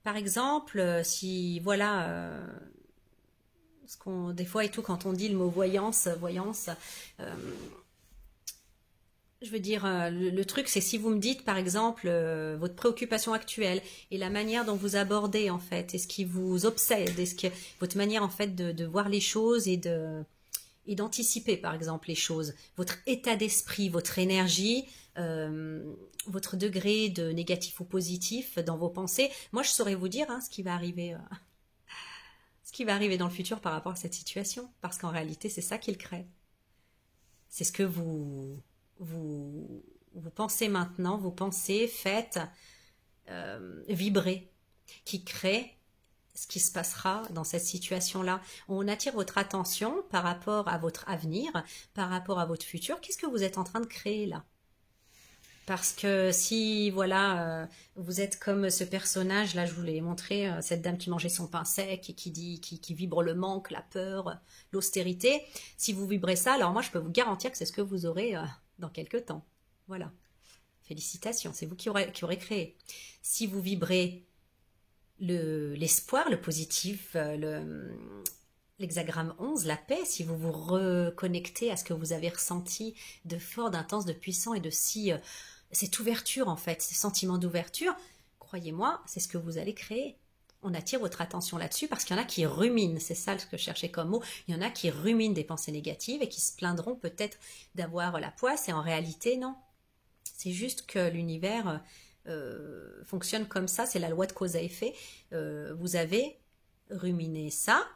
[SPEAKER 1] Par exemple, si voilà, des fois et tout, quand on dit le mot voyance, je veux dire, le truc, c'est si vous me dites, par exemple, votre préoccupation actuelle et la manière dont vous abordez, en fait, et ce qui vous obsède, votre manière, en fait, de voir les choses et d'anticiper, par exemple, les choses, votre état d'esprit, votre énergie, votre degré de négatif ou positif dans vos pensées, moi, je saurais vous dire hein, ce qui va arriver dans le futur par rapport à cette situation, parce qu'en réalité, c'est ça qu'il crée. C'est ce que vous pensez maintenant, vos pensées faites vibrer, qui crée ce qui se passera dans cette situation-là. On attire votre attention par rapport à votre avenir, par rapport à votre futur. Qu'est-ce que vous êtes en train de créer là? Parce que si, voilà, vous êtes comme ce personnage, là je vous l'ai montré, cette dame qui mangeait son pain sec et qui vibre le manque, la peur, l'austérité. Si vous vibrez ça, alors moi je peux vous garantir que c'est ce que vous aurez dans quelques temps. Voilà. Félicitations, c'est vous qui aurez créé. Si vous vibrez l'espoir, le positif, l'hexagramme 11, la paix, si vous vous reconnectez à ce que vous avez ressenti de fort, d'intense, de puissant et de si... cette ouverture en fait, ces sentiments d'ouverture, croyez-moi, c'est ce que vous allez créer. On attire votre attention là-dessus parce qu'il y en a qui ruminent, c'est ça ce que je cherchais comme mot, il y en a qui ruminent des pensées négatives et qui se plaindront peut-être d'avoir la poisse et en réalité non. C'est juste que l'univers fonctionne comme ça, c'est la loi de cause à effet. Vous avez ruminé ça,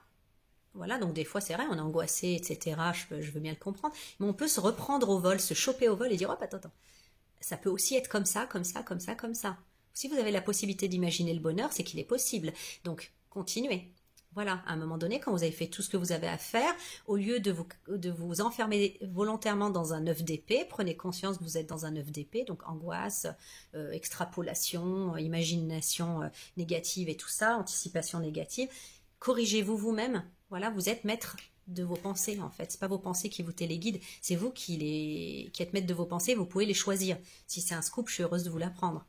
[SPEAKER 1] voilà, donc des fois c'est vrai, on est angoissé, etc. Je veux bien le comprendre, mais on peut se reprendre au vol, se choper au vol et dire hop, attends, ça peut aussi être comme ça, comme ça, comme ça, comme ça. Si vous avez la possibilité d'imaginer le bonheur, c'est qu'il est possible. Donc continuez. Voilà, à un moment donné, quand vous avez fait tout ce que vous avez à faire, au lieu de vous enfermer volontairement dans un œuf d'épée, prenez conscience que vous êtes dans un œuf d'épée, donc angoisse, extrapolation, imagination négative et tout ça, anticipation négative. Corrigez-vous vous-même. Voilà, vous êtes maître de vos pensées en fait. C'est pas vos pensées qui vous téléguident, c'est vous qui êtes maître de vos pensées, vous pouvez les choisir. Si c'est un scoop, je suis heureuse de vous l'apprendre.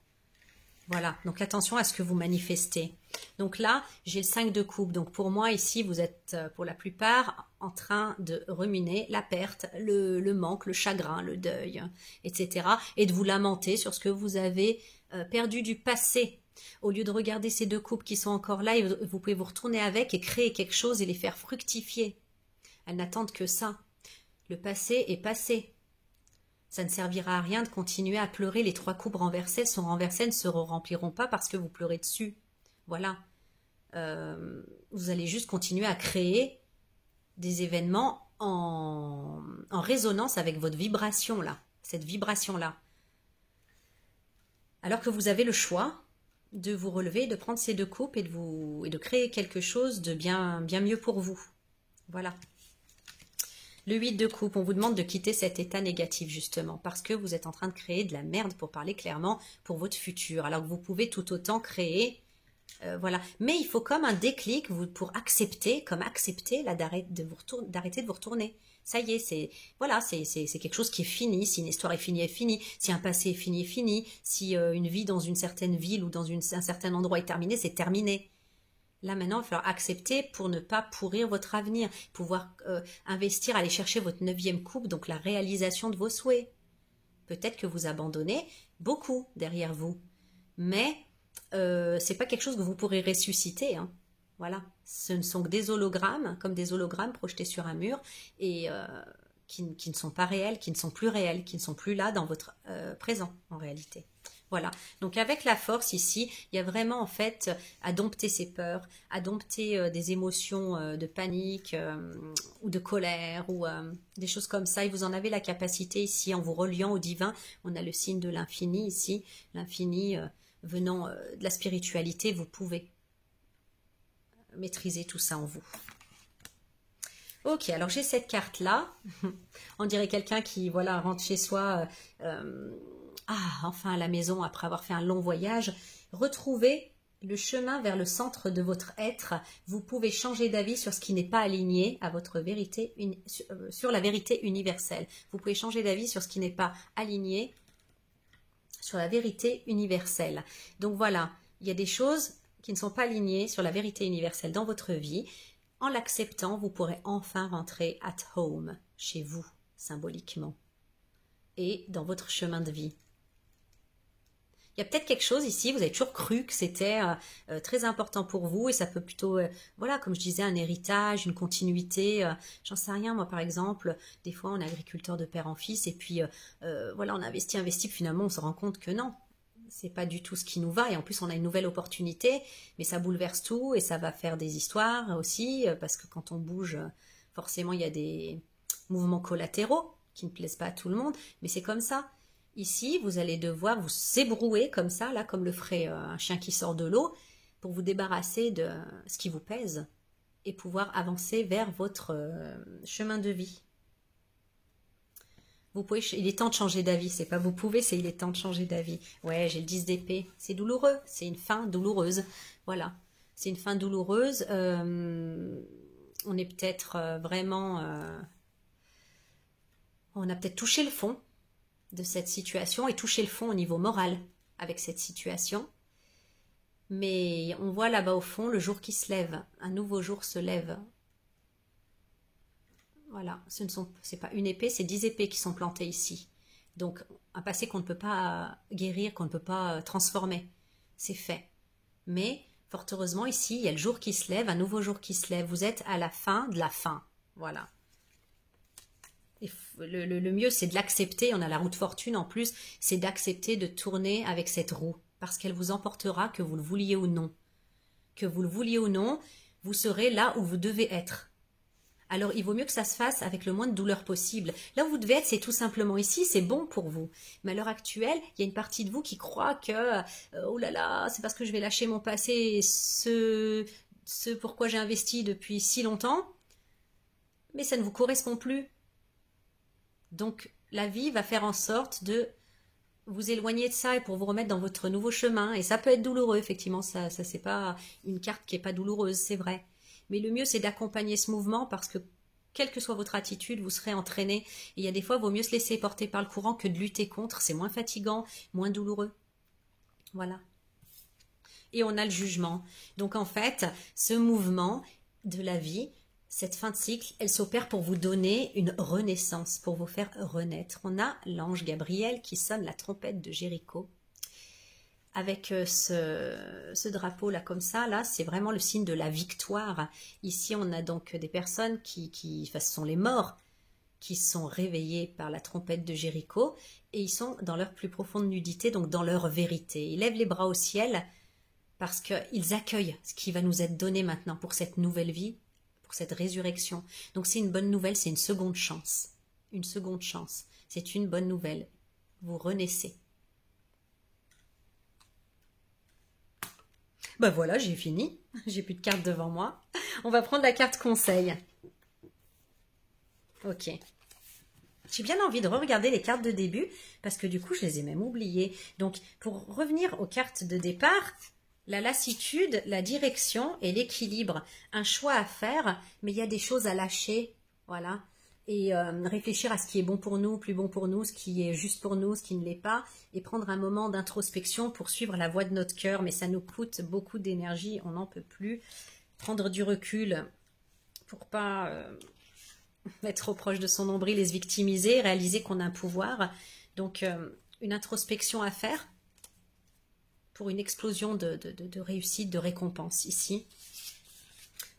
[SPEAKER 1] Voilà, donc attention à ce que vous manifestez. Donc là, j'ai le 5 de coupe. Donc pour moi, ici, vous êtes pour la plupart en train de ruminer la perte, le manque, le chagrin, le deuil, etc. Et de vous lamenter sur ce que vous avez perdu du passé. Au lieu de regarder ces deux coupes qui sont encore là, vous pouvez vous retourner avec et créer quelque chose et les faire fructifier. Elles n'attendent que ça. Le passé est passé. Ça ne servira à rien de continuer à pleurer. Les 3 coupes renversées, elles sont renversées, elles ne se rempliront pas parce que vous pleurez dessus. Voilà. Vous allez juste continuer à créer des événements en résonance avec votre vibration là, cette vibration là. Alors que vous avez le choix de vous relever, de prendre ces 2 coupes et de créer quelque chose de bien mieux pour vous. Voilà. Le 8 de coupe, on vous demande de quitter cet état négatif justement parce que vous êtes en train de créer de la merde pour parler clairement pour votre futur. Alors que vous pouvez tout autant créer, voilà. Mais il faut comme un déclic pour accepter, d'arrêter de vous retourner. Ça y est, c'est quelque chose qui est fini. Si une histoire est finie, si un passé est fini. Si une vie dans une certaine ville ou dans un certain endroit est terminée, c'est terminé. Là, maintenant, il va falloir accepter pour ne pas pourrir votre avenir, pouvoir investir, aller chercher votre 9e coupe, donc la réalisation de vos souhaits. Peut-être que vous abandonnez beaucoup derrière vous, mais c'est pas quelque chose que vous pourrez ressusciter. Hein. Voilà, ce ne sont que des hologrammes, comme des hologrammes projetés sur un mur, et qui ne sont pas réels, qui ne sont plus réels, qui ne sont plus là dans votre présent, en réalité. Voilà, donc avec la force ici, il y a vraiment en fait à dompter ses peurs, à dompter des émotions de panique ou de colère ou des choses comme ça. Et vous en avez la capacité ici en vous reliant au divin. On a le signe de l'infini ici, l'infini venant de la spiritualité. Vous pouvez maîtriser tout ça en vous. Ok, alors j'ai cette carte-là. On dirait quelqu'un qui voilà rentre chez soi... enfin à la maison après avoir fait un long voyage, retrouvez le chemin vers le centre de votre être. Vous pouvez changer d'avis sur ce qui n'est pas aligné à votre vérité, sur la vérité universelle. Vous pouvez changer d'avis sur ce qui n'est pas aligné sur la vérité universelle. Donc voilà, il y a des choses qui ne sont pas alignées sur la vérité universelle dans votre vie. En l'acceptant, vous pourrez enfin rentrer at home, chez vous, symboliquement, et dans votre chemin de vie. Il y a peut-être quelque chose ici, vous avez toujours cru que c'était très important pour vous et ça peut plutôt, voilà, comme je disais, un héritage, une continuité. J'en sais rien, moi par exemple, des fois on est agriculteur de père en fils et puis voilà, on investit, puis finalement on se rend compte que non, c'est pas du tout ce qui nous va et en plus on a une nouvelle opportunité, mais ça bouleverse tout et ça va faire des histoires aussi parce que quand on bouge, forcément il y a des mouvements collatéraux qui ne plaisent pas à tout le monde, mais c'est comme ça. Ici, vous allez devoir vous ébrouer comme ça, là, comme le ferait un chien qui sort de l'eau, pour vous débarrasser de ce qui vous pèse et pouvoir avancer vers votre chemin de vie. Vous pouvez, il est temps de changer d'avis, c'est pas vous pouvez, c'est il est temps de changer d'avis. Ouais, j'ai le 10 d'épée, c'est douloureux, c'est une fin douloureuse. Voilà, c'est une fin douloureuse. On est peut-être vraiment... on a peut-être touché le fond de cette situation et toucher le fond au niveau moral avec cette situation. Mais on voit là-bas au fond le jour qui se lève. Un nouveau jour se lève. Voilà, c'est pas une épée, c'est 10 épées qui sont plantées ici. Donc, un passé qu'on ne peut pas guérir, qu'on ne peut pas transformer. C'est fait. Mais, fort heureusement, ici, il y a le jour qui se lève, un nouveau jour qui se lève. Vous êtes à la fin de la fin. Voilà. Et le mieux, c'est de l'accepter. On a la roue de fortune en plus. C'est d'accepter de tourner avec cette roue. Parce qu'elle vous emportera, que vous le vouliez ou non. Que vous le vouliez ou non, vous serez là où vous devez être. Alors, il vaut mieux que ça se fasse avec le moins de douleur possible. Là où vous devez être, c'est tout simplement ici, c'est bon pour vous. Mais à l'heure actuelle, il y a une partie de vous qui croit que oh là là, c'est parce que je vais lâcher mon passé, ce pourquoi j'ai investi depuis si longtemps, mais ça ne vous correspond plus. Donc, la vie va faire en sorte de vous éloigner de ça et pour vous remettre dans votre nouveau chemin. Et ça peut être douloureux, effectivement, ça c'est pas une carte qui est pas douloureuse, c'est vrai. Mais le mieux, c'est d'accompagner ce mouvement parce que, quelle que soit votre attitude, vous serez entraîné. Et il y a des fois, il vaut mieux se laisser porter par le courant que de lutter contre. C'est moins fatigant, moins douloureux. Voilà. Et on a le jugement. Donc, en fait, ce mouvement de la vie, cette fin de cycle, elle s'opère pour vous donner une renaissance, pour vous faire renaître. On a l'ange Gabriel qui sonne la trompette de Jéricho. Avec ce drapeau là comme ça, là c'est vraiment le signe de la victoire. Ici on a donc des personnes enfin, ce sont les morts qui sont réveillés par la trompette de Jéricho et ils sont dans leur plus profonde nudité, donc dans leur vérité. Ils lèvent les bras au ciel parce qu'ils accueillent ce qui va nous être donné maintenant pour cette nouvelle vie, pour cette résurrection. Donc c'est une bonne nouvelle, c'est une seconde chance. Une seconde chance, c'est une bonne nouvelle. Vous renaissez. Ben voilà, j'ai fini. J'ai plus de cartes devant moi. On va prendre la carte conseil. Ok. J'ai bien envie de re-regarder les cartes de début parce que du coup, je les ai même oubliées. Donc, pour revenir aux cartes de départ, la lassitude, la direction et l'équilibre. Un choix à faire, mais il y a des choses à lâcher. Voilà. Et réfléchir à ce qui est bon pour nous, plus bon pour nous, ce qui est juste pour nous, ce qui ne l'est pas, et prendre un moment d'introspection pour suivre la voie de notre cœur, mais ça nous coûte beaucoup d'énergie, on n'en peut plus. Prendre du recul pour pas être trop proche de son nombril et se victimiser, réaliser qu'on a un pouvoir. Donc une introspection à faire pour une explosion de réussite, de récompense ici.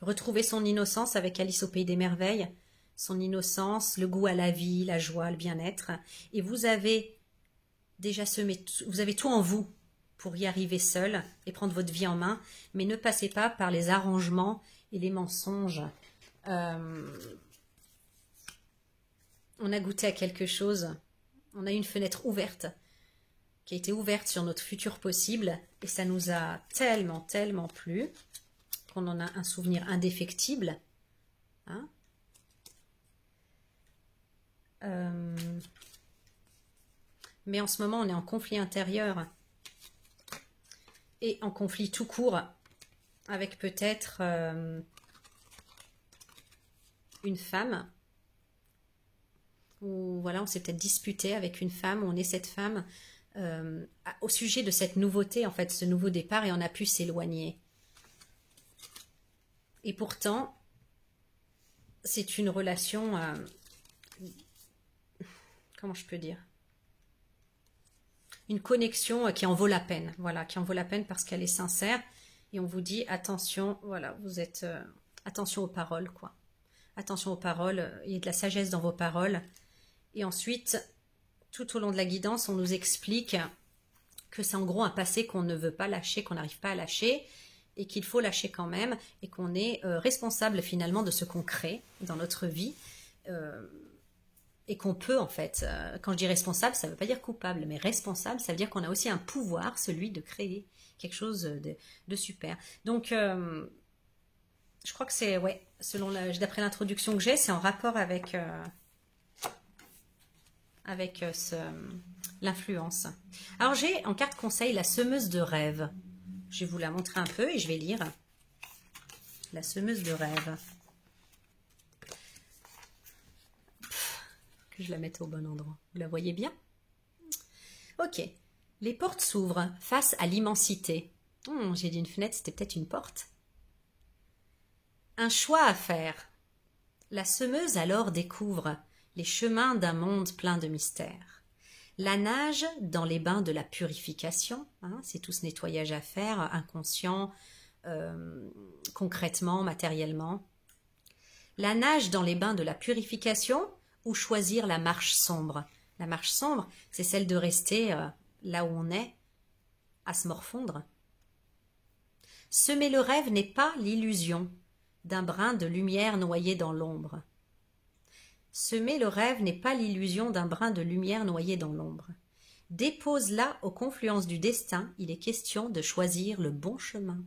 [SPEAKER 1] Retrouver son innocence avec Alice au Pays des Merveilles. Son innocence, le goût à la vie, la joie, le bien-être. Et vous avez déjà vous avez tout en vous pour y arriver seul et prendre votre vie en main, mais ne passez pas par les arrangements et les mensonges. On a goûté à quelque chose, on a eu une fenêtre ouverte, qui a été ouverte sur notre futur possible, et ça nous a tellement, tellement plu, qu'on en a un souvenir indéfectible. Hein? Mais en ce moment, on est en conflit intérieur et en conflit tout court avec peut-être une femme ou voilà, on s'est peut-être disputé avec une femme, on est cette femme au sujet de cette nouveauté, en fait, ce nouveau départ, et on a pu s'éloigner. Et pourtant, c'est une relation... comment je peux dire, une connexion qui en vaut la peine, voilà, qui en vaut la peine parce qu'elle est sincère, et on vous dit attention, voilà, vous êtes attention aux paroles, quoi, attention aux paroles, il y a de la sagesse dans vos paroles, et ensuite, tout au long de la guidance, on nous explique que c'est en gros un passé qu'on ne veut pas lâcher, qu'on n'arrive pas à lâcher, et qu'il faut lâcher quand même, et qu'on est responsable finalement de ce qu'on crée dans notre vie, et qu'on peut en fait, quand je dis responsable, ça ne veut pas dire coupable, mais responsable, ça veut dire qu'on a aussi un pouvoir, celui de créer quelque chose de super. Donc, je crois que c'est, ouais, d'après l'introduction que j'ai, c'est en rapport avec, l'influence. Alors, j'ai en carte conseil la semeuse de rêve. Je vais vous la montrer un peu et je vais lire. La semeuse de rêve. Que je la mette au bon endroit. Vous la voyez bien? Ok. Les portes s'ouvrent face à l'immensité. J'ai dit une fenêtre, c'était peut-être une porte. Un choix à faire. La semeuse alors découvre les chemins d'un monde plein de mystères. La nage dans les bains de la purification, c'est tout ce nettoyage à faire, inconscient, concrètement, matériellement. La nage dans les bains de la purification ou choisir la marche sombre. La marche sombre, c'est celle de rester là où on est, à se morfondre. Semer le rêve n'est pas l'illusion d'un brin de lumière noyé dans l'ombre. Semer le rêve n'est pas l'illusion d'un brin de lumière noyé dans l'ombre. Dépose-la aux confluences du destin, il est question de choisir le bon chemin.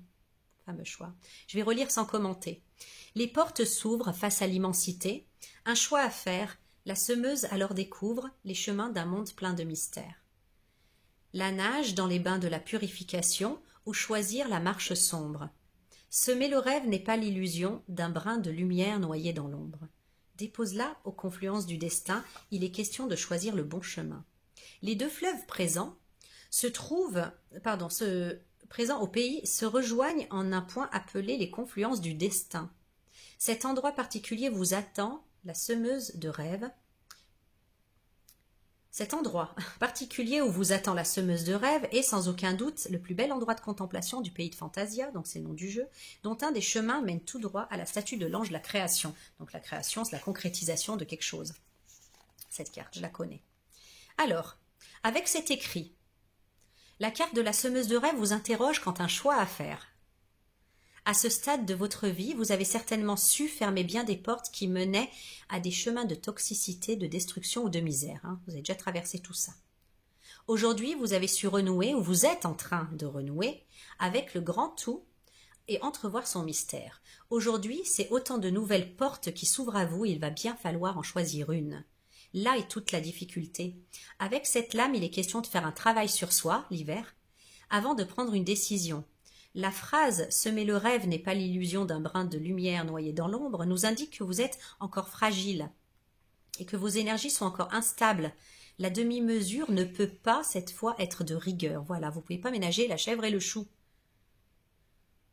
[SPEAKER 1] Fameux choix. Je vais relire sans commenter. Les portes s'ouvrent face à l'immensité. Un choix à faire, la semeuse alors découvre les chemins d'un monde plein de mystères. La nage dans les bains de la purification ou choisir la marche sombre. Semer le rêve n'est pas l'illusion d'un brin de lumière noyé dans l'ombre. Dépose-la aux confluences du destin, il est question de choisir le bon chemin. Les deux fleuves présents présents au pays se rejoignent en un point appelé les confluences du destin. Cet endroit particulier vous attend, la semeuse de rêve. Cet endroit particulier où vous attend la semeuse de rêve est sans aucun doute le plus bel endroit de contemplation du pays de Fantasia, donc c'est le nom du jeu, dont un des chemins mène tout droit à la statue de l'ange de la création. Donc la création, c'est la concrétisation de quelque chose. Cette carte, je la connais. Alors, avec cet écrit, la carte de la semeuse de rêve vous interroge quant à un choix à faire. À ce stade de votre vie, vous avez certainement su fermer bien des portes qui menaient à des chemins de toxicité, de destruction ou de misère. Vous avez déjà traversé tout ça. Aujourd'hui, vous avez su renouer, ou vous êtes en train de renouer, avec le grand tout et entrevoir son mystère. Aujourd'hui, c'est autant de nouvelles portes qui s'ouvrent à vous, il va bien falloir en choisir une. Là est toute la difficulté. Avec cette lame, il est question de faire un travail sur soi, l'hiver, avant de prendre une décision. La phrase « semer le rêve n'est pas l'illusion d'un brin de lumière noyé dans l'ombre » nous indique que vous êtes encore fragile et que vos énergies sont encore instables. La demi-mesure ne peut pas, cette fois, être de rigueur. Voilà, vous ne pouvez pas ménager la chèvre et le chou.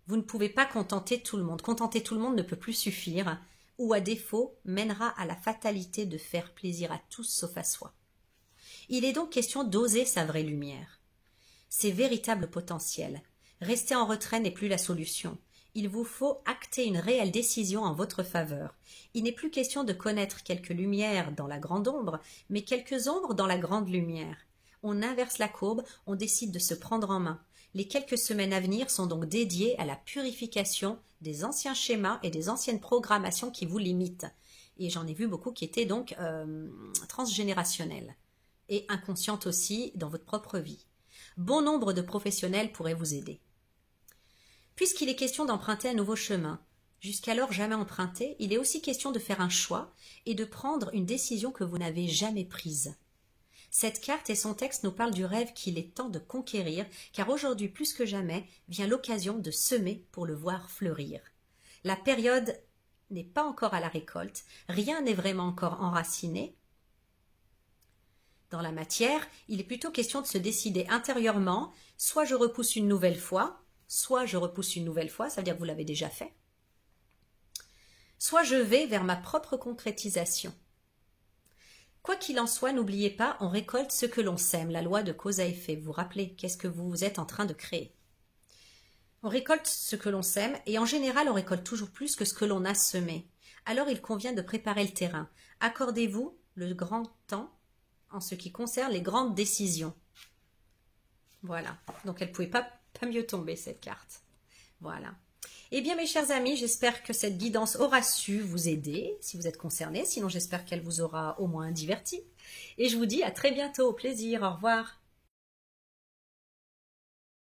[SPEAKER 1] Vous ne pouvez pas contenter tout le monde. Contenter tout le monde ne peut plus suffire, ou à défaut, mènera à la fatalité de faire plaisir à tous sauf à soi. Il est donc question d'oser sa vraie lumière. Ses véritables potentiels. Rester en retrait n'est plus la solution. Il vous faut acter une réelle décision en votre faveur. Il n'est plus question de connaître quelques lumières dans la grande ombre, mais quelques ombres dans la grande lumière. On inverse la courbe, on décide de se prendre en main. Les quelques semaines à venir sont donc dédiées à la purification des anciens schémas et des anciennes programmations qui vous limitent. Et j'en ai vu beaucoup qui étaient donc transgénérationnelles et inconscientes aussi dans votre propre vie. Bon nombre de professionnels pourraient vous aider. Puisqu'il est question d'emprunter un nouveau chemin, jusqu'alors jamais emprunté, il est aussi question de faire un choix et de prendre une décision que vous n'avez jamais prise. Cette carte et son texte nous parlent du rêve qu'il est temps de conquérir, car aujourd'hui plus que jamais vient l'occasion de semer pour le voir fleurir. La période n'est pas encore à la récolte, rien n'est vraiment encore enraciné. Dans la matière, il est plutôt question de se décider intérieurement, soit je repousse une nouvelle fois, soit je repousse une nouvelle fois, ça veut dire que vous l'avez déjà fait, soit je vais vers ma propre concrétisation. Quoi qu'il en soit, n'oubliez pas, on récolte ce que l'on sème, la loi de cause à effet. Vous vous rappelez, qu'est-ce que vous êtes en train de créer? On récolte ce que l'on sème, et en général, on récolte toujours plus que ce que l'on a semé. Alors il convient de préparer le terrain. Accordez-vous le grand temps en ce qui concerne les grandes décisions. Voilà, donc elle ne pouvait pas mieux tomber cette carte. Voilà. Eh bien mes chers amis, j'espère que cette guidance aura su vous aider, si vous êtes concernés, sinon j'espère qu'elle vous aura au moins diverti. Et je vous dis à très bientôt, au plaisir, au revoir.